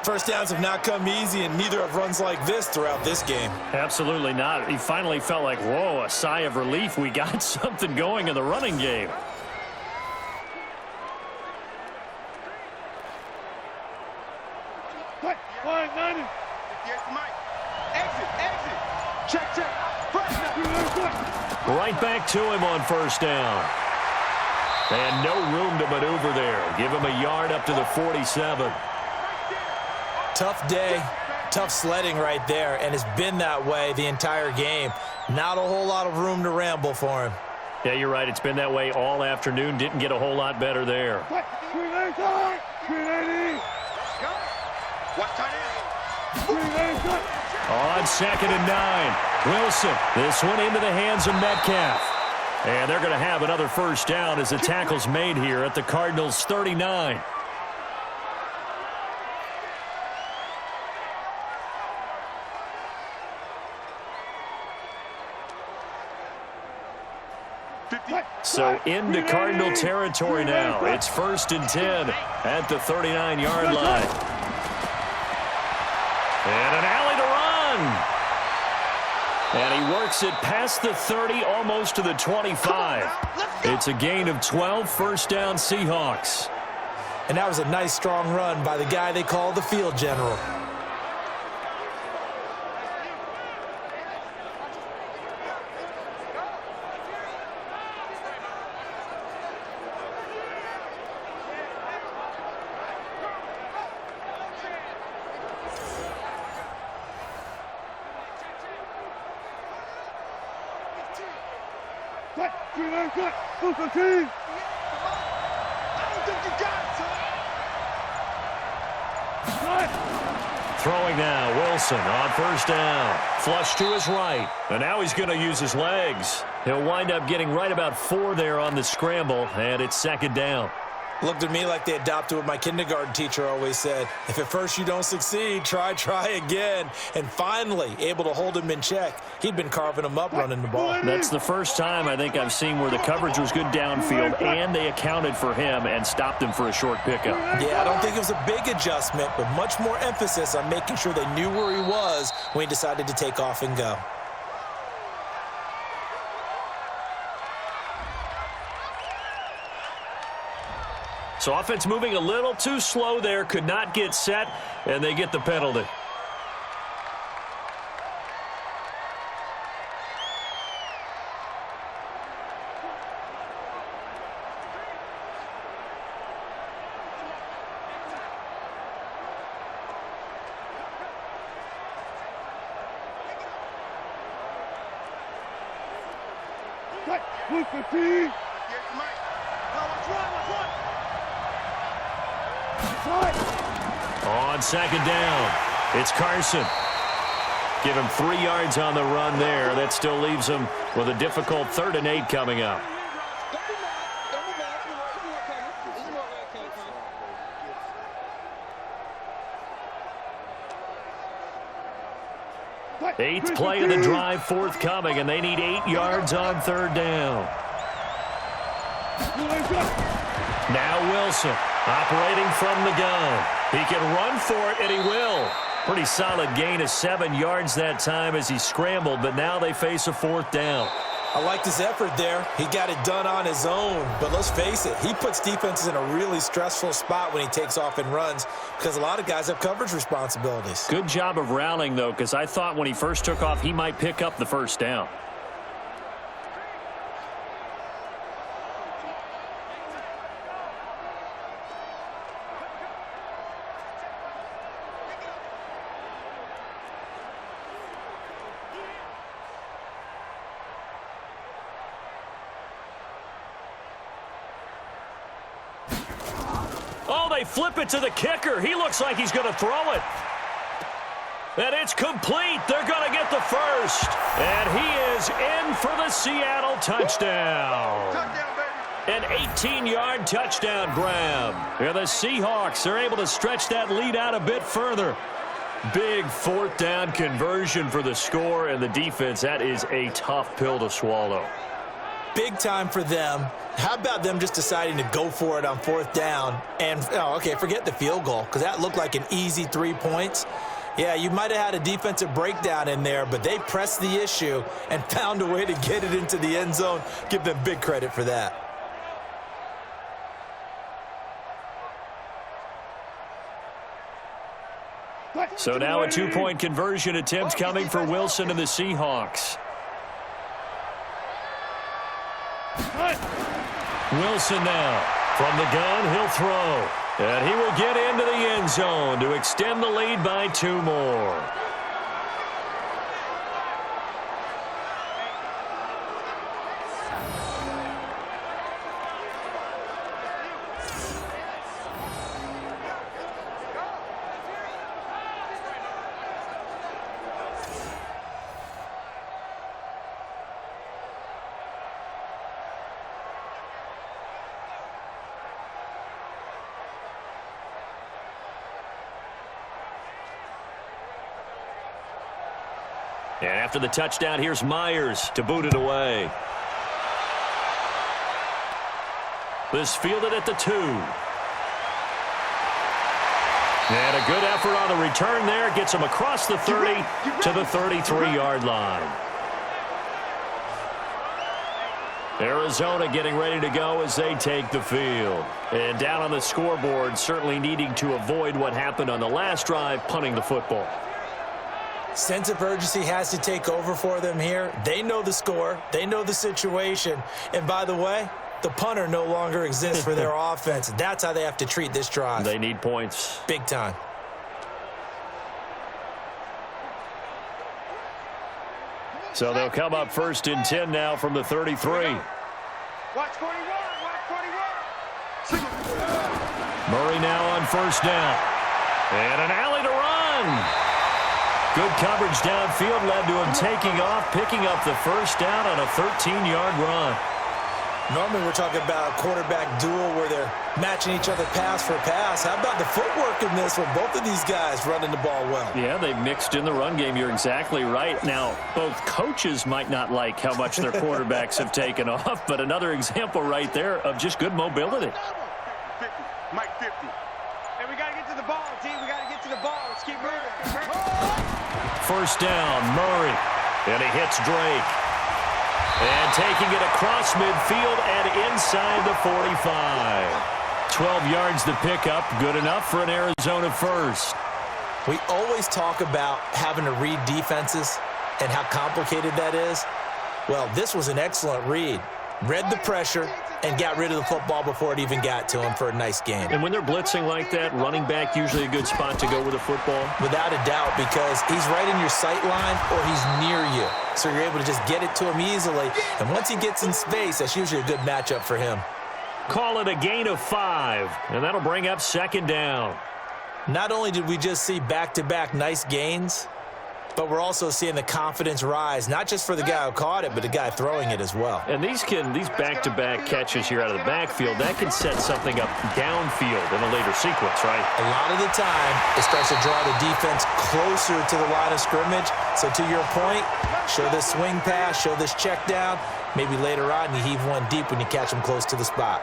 First downs have not come easy, and neither have runs like this throughout this game. Absolutely not. He finally felt like, whoa, a sigh of relief. We got something going in the running game. Right back to him on first down. And no room to maneuver there. Give him a yard up to the 47. Tough day, tough sledding right there, and it's been that way the entire game. Not a whole lot of room to ramble for him. Yeah, you're right. It's been that way all afternoon. Didn't get a whole lot better there. On 2nd and 9. Wilson, this one into the hands of Metcalf. And they're going to have another first down as the tackle's made here at the Cardinals' 39. So into Cardinal territory now. It's 1st and 10 at the 39-yard line. And an alley to run. And he works it past the 30, almost to the 25. It's a gain of 12, first down Seahawks. And that was a nice, strong run by the guy they call the field general. Throwing now, Wilson on first down. Flush to his right. And now he's going to use his legs. He'll wind up getting right about 4 there on the scramble, and it's second down. Looked to me like they adopted what my kindergarten teacher always said. If at first you don't succeed, try again. And finally, able to hold him in check. He'd been carving him up running the ball. That's the first time I think I've seen where the coverage was good downfield and they accounted for him and stopped him for a short pickup. Yeah, I don't think it was a big adjustment, but much more emphasis on making sure they knew where he was when he decided to take off and go. So offense moving a little too slow there, could not get set, and they get the penalty. On second down, it's Carson. Give him 3 yards on the run there. That still leaves him with a difficult 3rd and 8 coming up. Eighth play of the drive forthcoming, and they need 8 yards on 3rd down. Now Wilson operating from the gun. He can run for it, and he will. Pretty solid gain of 7 yards that time as he scrambled, but now they face a 4th down. I liked his effort there. He got it done on his own. But let's face it, he puts defenses in a really stressful spot when he takes off and runs because a lot of guys have coverage responsibilities. Good job of rallying, though, because I thought when he first took off, he might pick up the 1st down. Oh, they flip it to the kicker. He looks like he's going to throw it. And it's complete. They're going to get the 1st. And he is in for the Seattle touchdown. An 18-yard touchdown grab. And the Seahawks are able to stretch that lead out a bit further. Big 4th down conversion for the score, and the defense, that is a tough pill to swallow. Big time for them. How about them just deciding to go for it on 4th down? And, okay, forget the field goal, because that looked like an easy 3 points. Yeah, you might have had a defensive breakdown in there, but they pressed the issue and found a way to get it into the end zone. Give them big credit for that. So now a 2-point conversion attempt coming for Wilson and the Seahawks. Wilson now. From the gun, he'll throw. And he will get into the end zone to extend the lead by 2 more. And after the touchdown, here's Myers to boot it away. This fielded at the 2. And a good effort on the return there. Gets him across the 30 to the 33-yard line. Arizona getting ready to go as they take the field. And down on the scoreboard, certainly needing to avoid what happened on the last drive, punting the football. Sense of urgency has to take over for them here. They know the score. They know the situation. And by the way, the punter no longer exists for their offense. That's how they have to treat this drive. They need points. Big time. So they'll come up 1st and 10 now from the 33. Watch 41, watch 41. Murray now on 1st down. And an alley to run. Good coverage downfield led to him taking off, picking up the 1st down on a 13-yard run. Normally we're talking about a quarterback duel where they're matching each other pass for pass. How about the footwork in this with both of these guys running the ball well? Yeah, they mixed in the run game. You're exactly right. Now, both coaches might not like how much their quarterbacks have taken off, but another example right there of just good mobility. 50, Mike 50. Hey, we got to get to the ball, team. We got to get to the ball. Let's keep moving. 1st down, Murray. And he hits Drake. And taking it across midfield and inside the 45. 12 yards to pick up. Good enough for an Arizona 1st. We always talk about having to read defenses and how complicated that is. Well, this was an excellent read. Read the pressure and got rid of the football before it even got to him for a nice gain. And when they're blitzing like that, running back usually a good spot to go with the football? Without a doubt, because he's right in your sight line or he's near you. So you're able to just get it to him easily. And once he gets in space, that's usually a good matchup for him. Call it a gain of 5, and that'll bring up 2nd down. Not only did we just see back-to-back nice gains, but we're also seeing the confidence rise, not just for the guy who caught it, but the guy throwing it as well. And these back-to-back catches here out of the backfield, that can set something up downfield in a later sequence, right? A lot of the time, it starts to draw the defense closer to the line of scrimmage. So to your point, show this swing pass, show this check down. Maybe later on, you heave one deep when you catch them close to the spot.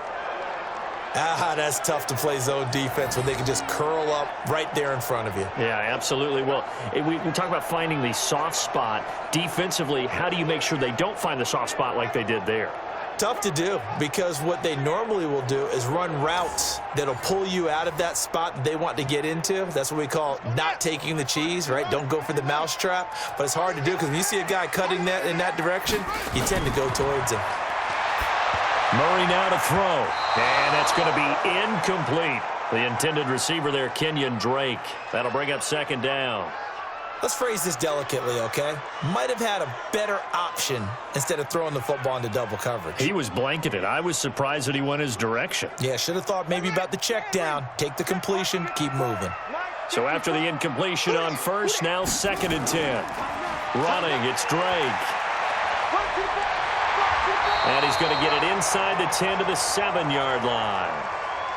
That's tough to play zone defense when they can just curl up right there in front of you. Yeah, absolutely. Well, we talk about finding the soft spot. Defensively, how do you make sure they don't find the soft spot like they did there? Tough to do, because what they normally will do is run routes that'll pull you out of that spot that they want to get into. That's what we call not taking the cheese, right? Don't go for the mousetrap. But it's hard to do because when you see a guy cutting that in that direction, you tend to go towards him. Murray now to throw, and that's going to be incomplete. The intended receiver there, Kenyon Drake. That'll bring up 2nd down. Let's phrase this delicately, okay? Might have had a better option instead of throwing the football into double coverage. He was blanketed. I was surprised that he went his direction. Yeah, should have thought maybe about the check down, take the completion, keep moving. So after the incompletion on 1st, now 2nd and 10. Running, it's Drake. And he's going to get it inside the 10 to the 7-yard line.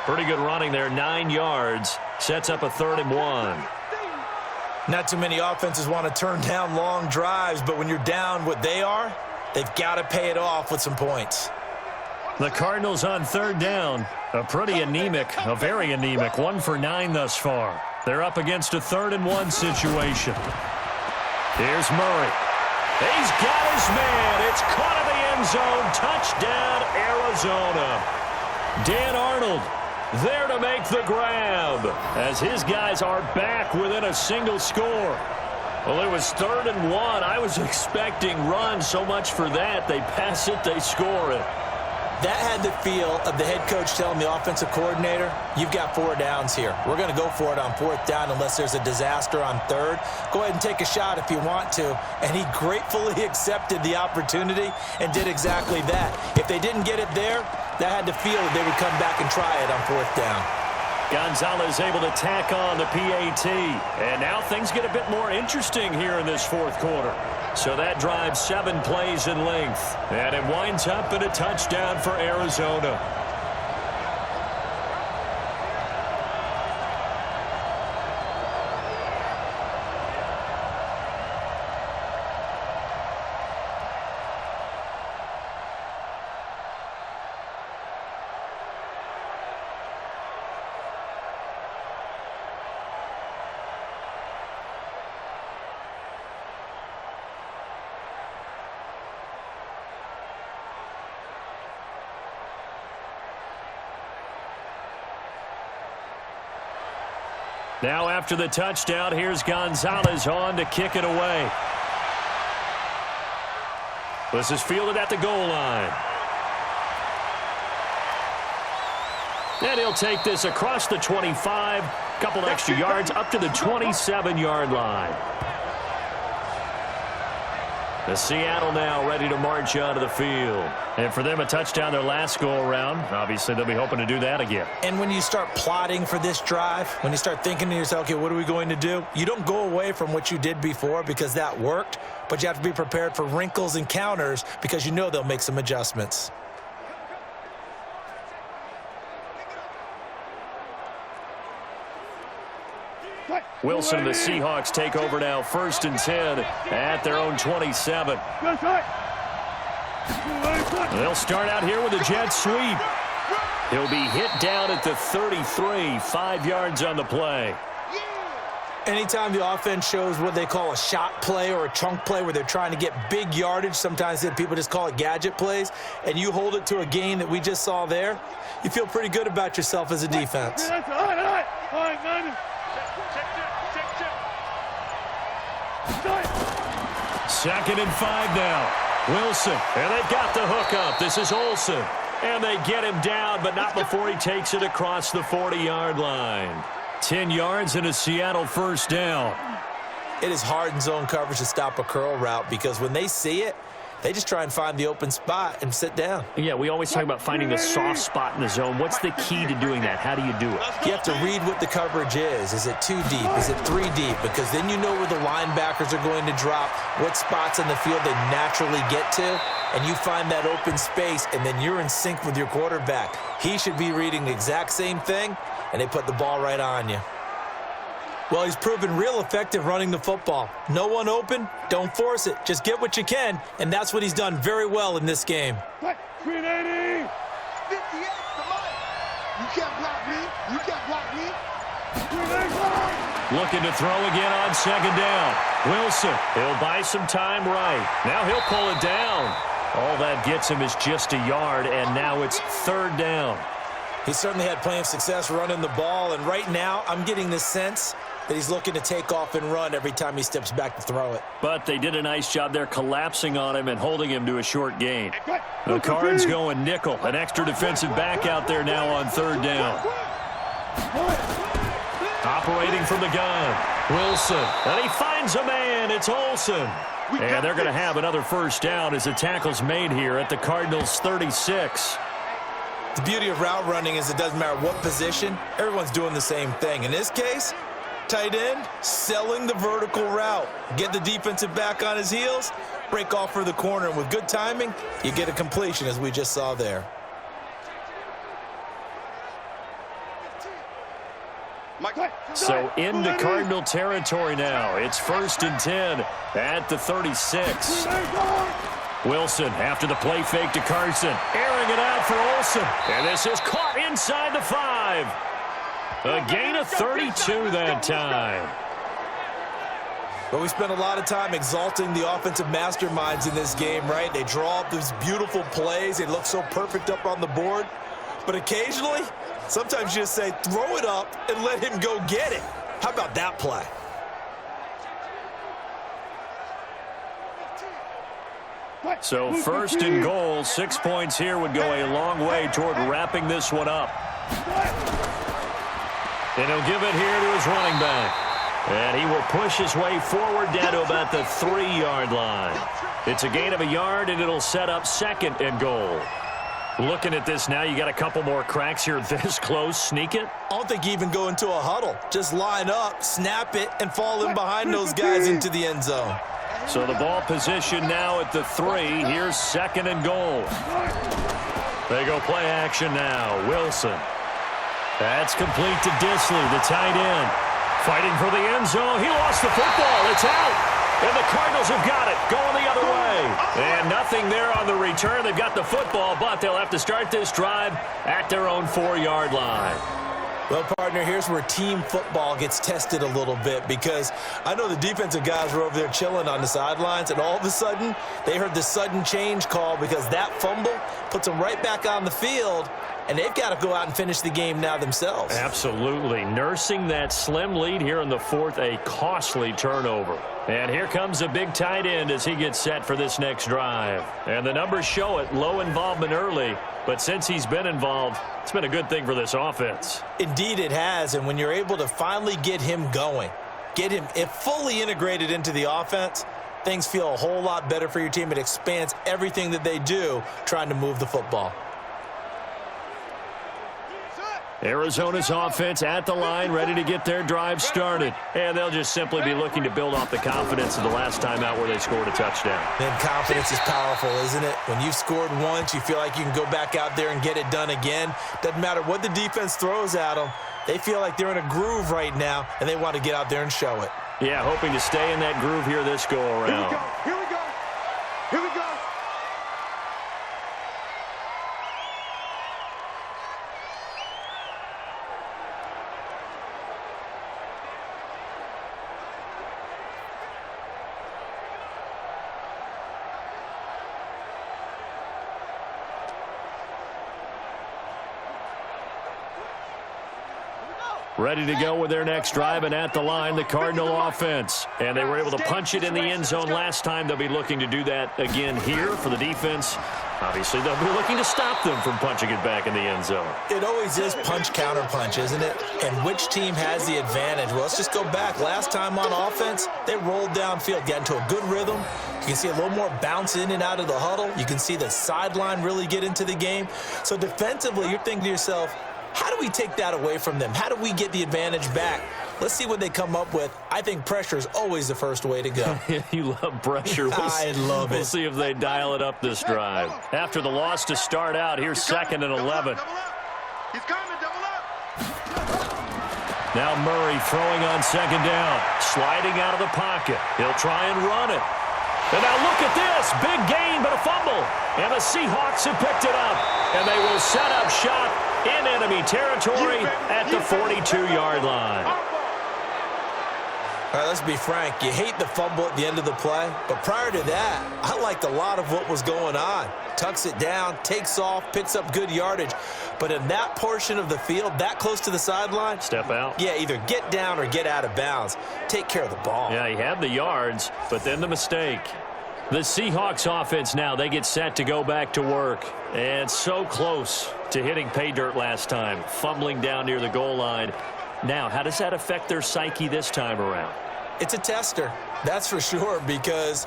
Pretty good running there, 9 yards. Sets up a 3rd and 1. Not too many offenses want to turn down long drives, but when you're down what they are, they've got to pay it off with some points. The Cardinals on 3rd down. A very anemic 1 for 9 thus far. They're up against a 3rd and 1 situation. Here's Murray. He's got his man. It's caught in the end zone. Touchdown, Arizona. Dan Arnold there to make the grab as his guys are back within a single score. Well, it was 3rd and 1. I was expecting run, so much for that. They pass it, they score it. That had the feel of the head coach telling the offensive coordinator, you've got 4 downs here. We're going to go for it on 4th down unless there's a disaster on 3rd. Go ahead and take a shot if you want to. And he gratefully accepted the opportunity and did exactly that. If they didn't get it there, that had the feel that they would come back and try it on 4th down. Gonzalez able to tack on the PAT. And now things get a bit more interesting here in this 4th quarter. So that drives 7 plays in length. And it winds up in a touchdown for Arizona. Now after the touchdown, here's Gonzalez on to kick it away. This is fielded at the goal line. And he'll take this across the 25, couple extra yards up to the 27-yard line. The Seattle now ready to march onto the field. And for them, a touchdown their last go-around. Obviously, they'll be hoping to do that again. And when you start plotting for this drive, when you start thinking to yourself, okay, what are we going to do? You don't go away from what you did before because that worked, but you have to be prepared for wrinkles and counters because you know they'll make some adjustments. Wilson and the Seahawks take over now, 1st and 10 at their own 27. They'll start out here with a jet sweep. He'll be hit down at the 33, 5 yards on the play. Anytime the offense shows what they call a shot play or a chunk play where they're trying to get big yardage, sometimes people just call it gadget plays, and you hold it to a gain that we just saw there, you feel pretty good about yourself as a defense. Second and 5 now. Wilson, and they've got the hook up. This is Olsen. And they get him down, but not before he takes it across the 40-yard line. 10 yards and a Seattle 1st down. It is hard in zone coverage to stop a curl route because when they see it, they just try and find the open spot and sit down. Yeah, we always talk about finding the soft spot in the zone. What's the key to doing that? How do you do it? You have to read what the coverage is. Is it 2 deep? Is it 3 deep? Because then you know where the linebackers are going to drop, what spots in the field they naturally get to, and you find that open space, and then you're in sync with your quarterback. He should be reading the exact same thing, and they put the ball right on you. Well, he's proven real effective running the football. No one open, don't force it. Just get what you can, and that's what he's done very well in this game. 380! 58, come on! You can't block me. You can't block me. 380! Looking to throw again on 2nd down. Wilson, he'll buy some time right. Now he'll pull it down. All that gets him is just a yard, and now it's 3rd down. He certainly had plenty of success running the ball, and right now I'm getting the sense that he's looking to take off and run every time he steps back to throw it. But they did a nice job there collapsing on him and holding him to a short gain. The Cards going nickel. An extra defensive back out there now on 3rd down. Operating from the gun. Wilson. And he finds a man. It's Olsen. And they're going to have another 1st down as the tackle's made here at the Cardinals' 36. The beauty of route running is it doesn't matter what position. Everyone's doing the same thing. In this case, tight end, selling the vertical route. Get the defensive back on his heels, break off for the corner, and with good timing, you get a completion as we just saw there. So into Cardinal territory now. It's 1st and 10 at the 36. Wilson after the play fake to Carson. Airing it out for Olsen. And this is caught inside the 5. A gain of 32 that time. But we spent a lot of time exalting the offensive masterminds in this game, right? They draw up these beautiful plays. They look so perfect up on the board. But occasionally, sometimes you just say, throw it up and let him go get it. How about that play? So 1st and goal, 6 points here would go a long way toward wrapping this one up. And he'll give it here to his running back. And he will push his way forward down to about the 3-yard line. It's a gain of a yard, and it'll set up 2nd and goal. Looking at this now, you got a couple more cracks here this close. Sneak it? I don't think you even go into a huddle. Just line up, snap it, and fall in behind those guys into the end zone. So the ball position now at the 3. Here's 2nd and goal. They go play action now. Wilson. That's complete to Disley, the tight end. Fighting for the end zone. He lost the football. It's out. And the Cardinals have got it, going the other way. And nothing there on the return. They've got the football, but they'll have to start this drive at their own 4-yard line. Well, partner, here's where team football gets tested a little bit because I know the defensive guys were over there chilling on the sidelines, and all of a sudden they heard the sudden change call because that fumble puts them right back on the field, and they've got to go out and finish the game now themselves. Absolutely. Nursing that slim lead here in the 4th, a costly turnover. And here comes a big tight end as he gets set for this next drive. And the numbers show it, low involvement early. But since he's been involved, it's been a good thing for this offense. Indeed it has, and when you're able to finally get him going, get him fully integrated into the offense, things feel a whole lot better for your team. It expands everything that they do trying to move the football. Arizona's offense at the line, ready to get their drive started. And they'll just simply be looking to build off the confidence of the last time out where they scored a touchdown. And confidence is powerful, isn't it? When you've scored once, you feel like you can go back out there and get it done again. Doesn't matter what the defense throws at them. They feel like they're in a groove right now, and they want to get out there and show it. Yeah, hoping to stay in that groove here this go-around. Here we go. Here we go. Ready to go with their next drive, and at the line, the Cardinal offense. And they were able to punch it in the end zone last time. They'll be looking to do that again here for the defense. Obviously, they'll be looking to stop them from punching it back in the end zone. It always is punch-counter-punch, isn't it? And which team has the advantage? Well, let's just go back. Last time on offense, they rolled downfield, got into a good rhythm. You can see a little more bounce in and out of the huddle. You can see the sideline really get into the game. So defensively, you're thinking to yourself, how do we take that away from them? How do we get the advantage back? Let's see what they come up with. I think pressure is always the first way to go. You love pressure. I love it. We'll see if they dial it up this drive. After the loss to start out, here's 2nd and 11. He's coming, double up. Now Murray throwing on 2nd down. Sliding out of the pocket. He'll try and run it. And now look at this. Big gain, but a fumble. And the Seahawks have picked it up. And they will set up shop in enemy territory at the 42-yard line. All right, let's be frank. You hate the fumble at the end of the play, but prior to that, I liked a lot of what was going on. Tucks it down, takes off, picks up good yardage. But in that portion of the field, that close to the sideline, step out. Yeah, either get down or get out of bounds. Take care of the ball. Yeah, he had the yards, but then the mistake. The Seahawks offense now, they get set to go back to work. And so close to hitting pay dirt last time, fumbling down near the goal line. Now, how does that affect their psyche this time around? It's a tester, that's for sure, because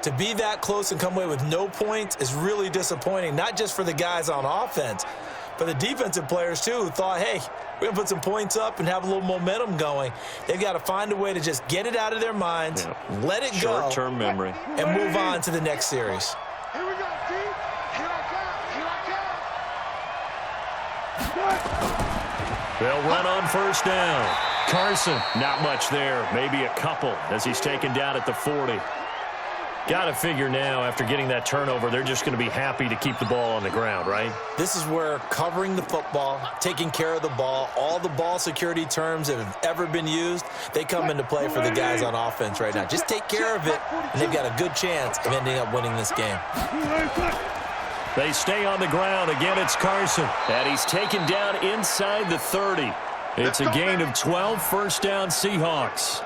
to be that close and come away with no points is really disappointing, not just for the guys on offense, but the defensive players, too, who thought, hey, we're going to put some points up and have a little momentum going. They've got to find a way to just get it out of their minds, let it go. Short-term memory. And move on to the next series. Here we go, T. Here I come. They'll run on 1st down. Carson, not much there. Maybe a couple as he's taken down at the 40. Got to figure now, after getting that turnover, they're just going to be happy to keep the ball on the ground, right? This is where covering the football, taking care of the ball, all the ball security terms that have ever been used, they come into play for the guys on offense right now. Just take care of it, and they've got a good chance of ending up winning this game. They stay on the ground. Again, it's Carson. And he's taken down inside the 30. It's a gain of 12, 1st down Seahawks.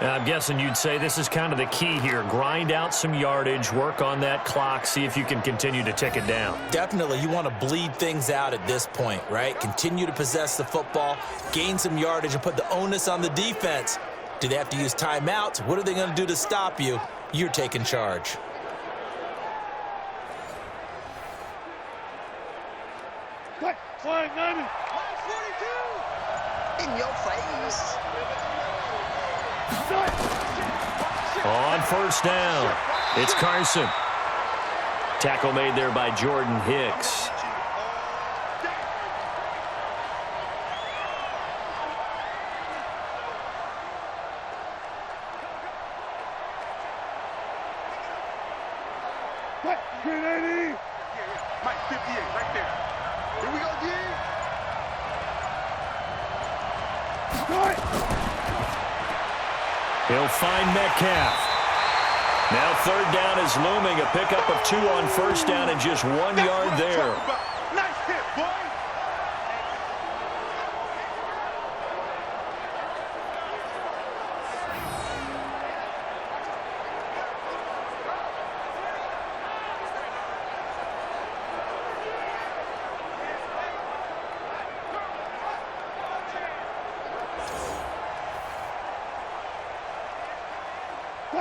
And I'm guessing you'd say this is kind of the key here. Grind out some yardage, work on that clock, see if you can continue to tick it down. Definitely. You want to bleed things out at this point, right? Continue to possess the football, gain some yardage, and put the onus on the defense. Do they have to use timeouts? What are they going to do to stop you? You're taking charge. Flag 90. In your face. On 1st down, it's Carson. Tackle made there by Jordan Hicks. Green 80. Mike 58 right there. Here we go, D. He'll find Metcalf. Now 3rd down is looming. A pickup of 2 on 1st down and just 1 yard there. Nice hit, boy.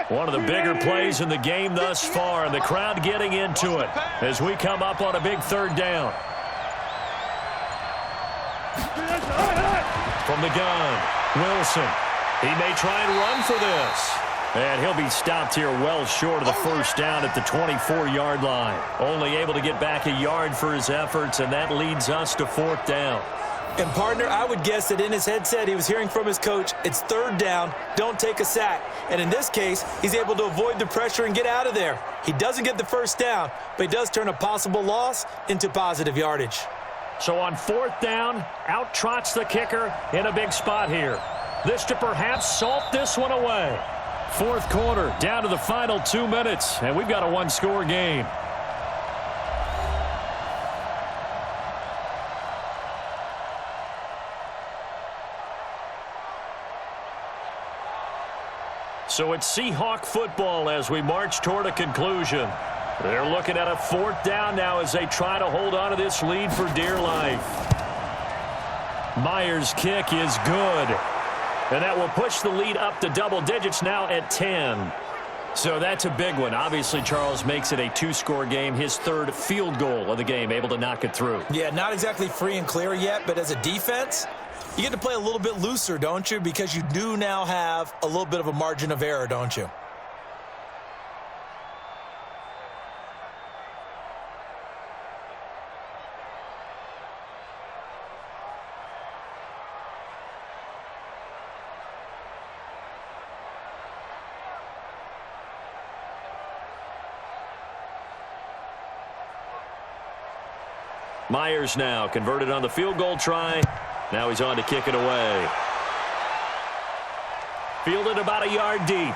One of the bigger plays in the game thus far, and the crowd getting into it as we come up on a big third down. From the gun, Wilson. He may try and run for this. And he'll be stopped here well short of the first down at the 24-yard line. Only able to get back a yard for his efforts, and that leads us to fourth down. And, partner, I would guess that in his headset he was hearing from his coach, it's third down, don't take a sack. And in this case, he's able to avoid the pressure and get out of there. He doesn't get the first down, but he does turn a possible loss into positive yardage. So on fourth down, out trots the kicker in a big spot here. This to perhaps salt this one away. Fourth quarter, down to the final 2 minutes, and we've got a one-score game. So it's Seahawk football as we march toward a conclusion. They're looking at a fourth down now as they try to hold on to this lead for dear life. Myers' kick is good. And that will push the lead up to double digits now at 10. So that's a big one. Obviously, Charles makes it a two-score game. His third field goal of the game, able to knock it through. Yeah, not exactly free and clear yet, but as a defense, you get to play a little bit looser, don't you? Because you do now have a little bit of a margin of error, don't you? Myers now converted on the field goal try. Now he's on to kick it away. Fielded about a yard deep.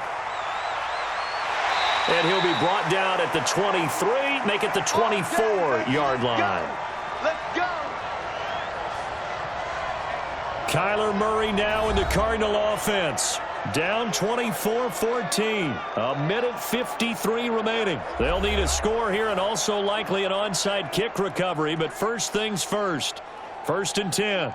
And he'll be brought down at the 23, make it the 24-yard line. Let's go. Kyler Murray now in the Cardinal offense. Down 24-14. A minute 53 remaining. They'll need a score here and also likely an onside kick recovery. But first things first. First and 10.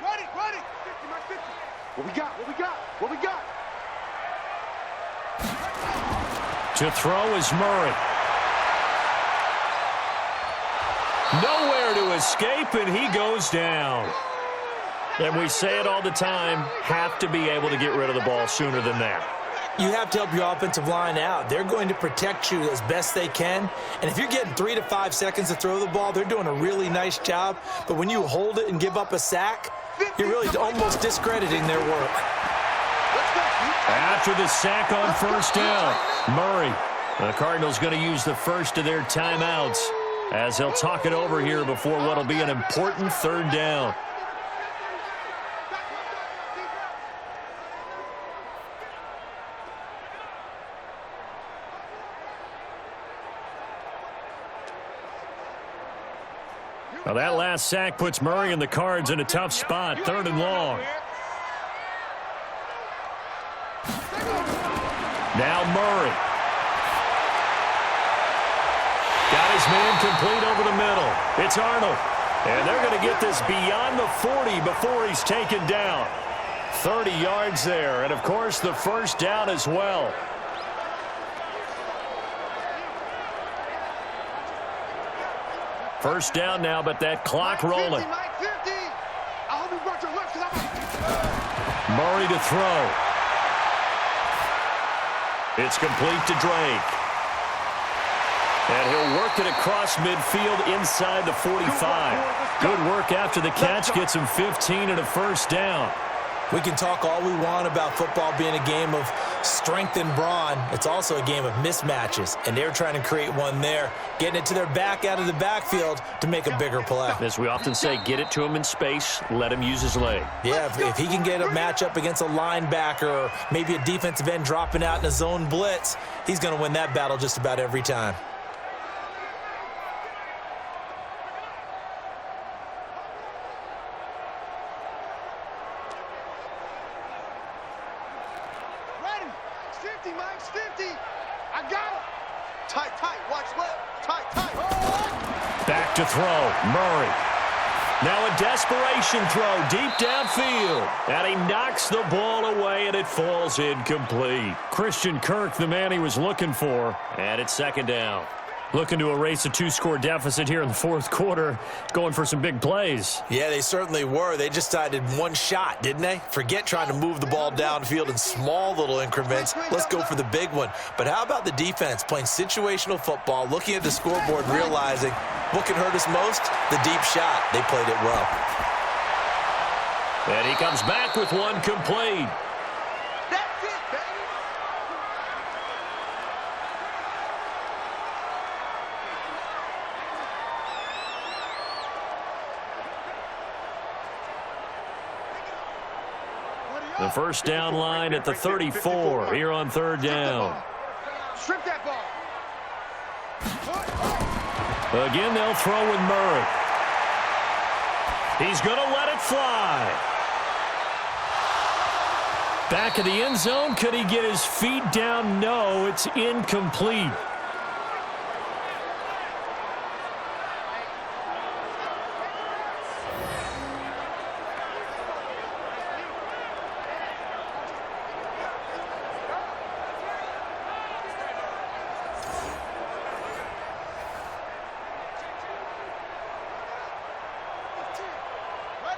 Ready. What we got? To throw is Murray. Nowhere to escape, and he goes down. And we say it all the time, have to be able to get rid of the ball sooner than that. You have to help your offensive line out. They're going to protect you as best they can. And if you're getting 3 to 5 seconds to throw the ball, they're doing a really nice job. But when you hold it and give up a sack, you're really almost discrediting their work. After the sack on first down, Murray. The Cardinals going to use the first of their timeouts as they'll talk it over here before what will be an important third down. Now that last sack puts Murray and the Cards in a tough spot, third and long. Now Murray. Got his man complete over the middle. It's Arnold. And they're going to get this beyond the 40 before he's taken down. 30 yards there. And, of course, the first down as well. First down now, but that clock rolling. Murray to throw. It's complete to Drake. And he'll work it across midfield inside the 45. Good work after the catch. Gets him 15 and a first down. We can talk all we want about football being a game of strength and brawn. It's also a game of mismatches, and they're trying to create one there, getting it to their back out of the backfield to make a bigger play. As we often say, get it to him in space, let him use his leg. Yeah, if he can get a matchup against a linebacker or maybe a defensive end dropping out in a zone blitz, he's going to win that battle just about every time. Back to throw. Murray. Now a desperation throw deep downfield. And he knocks the ball away, and it falls incomplete. Christian Kirk, the man he was looking for. And it's second down. Looking to erase a 2-score deficit here in the fourth quarter. Going for some big plays. Yeah, they certainly were. They just decided one shot, didn't they? Forget trying to move the ball downfield in small little increments. Let's go for the big one. But how about the defense playing situational football, looking at the scoreboard, realizing what can hurt us most? The deep shot. They played it well. And he comes back with one complete. That's it, baby. The first down line at the 34 here on third down. Strip that ball. Again, they'll throw with Murray. He's going to let it fly. Back of the end zone. Could he get his feet down? No, it's incomplete.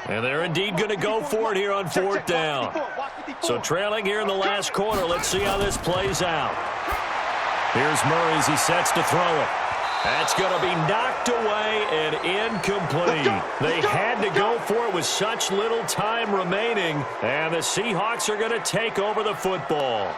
And they're indeed going to go for it here on fourth down. So trailing here in the last quarter. Let's see how this plays out. Here's Murray as he sets to throw it. That's going to be knocked away and incomplete. They had to go for it with such little time remaining. And the Seahawks are going to take over the football.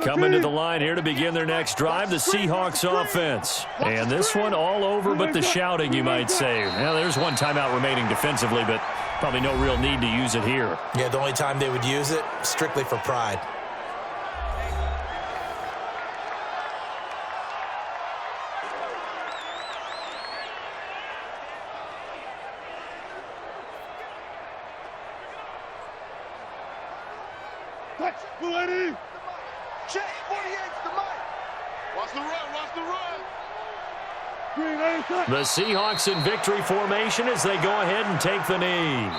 Coming to the line here to begin their next drive, the Seahawks offense. And this one all over but the shouting, you might say. Now, there's one timeout remaining defensively, but probably no real need to use it here. Yeah, the only time they would use it, strictly for pride. The Seahawks in victory formation as they go ahead and take the knee.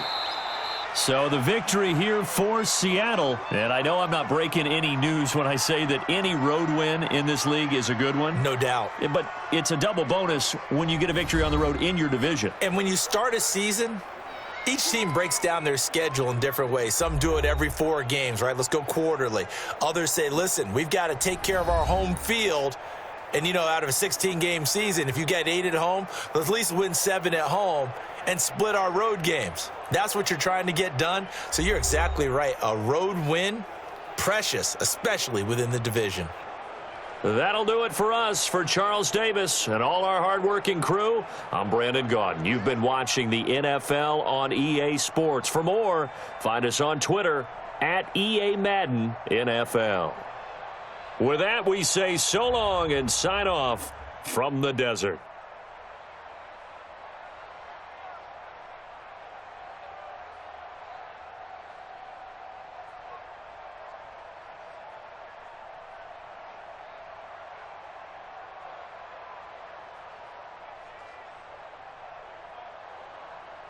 So the victory here for Seattle. And I know I'm not breaking any news when I say that any road win in this league is a good one. No doubt. But it's a double bonus when you get a victory on the road in your division. And when you start a season, each team breaks down their schedule in different ways. Some do it every 4 games, right? Let's go quarterly. Others say, listen, we've got to take care of our home field. And, you know, out of a 16-game season, if you get 8 at home, let's at least win 7 at home and split our road games. That's what you're trying to get done. So you're exactly right. A road win, precious, especially within the division. That'll do it for us. For Charles Davis and all our hardworking crew, I'm Brandon Gaudin. You've been watching the NFL on EA Sports. For more, find us on Twitter at EA Madden NFL. With that, we say so long and sign off from the desert.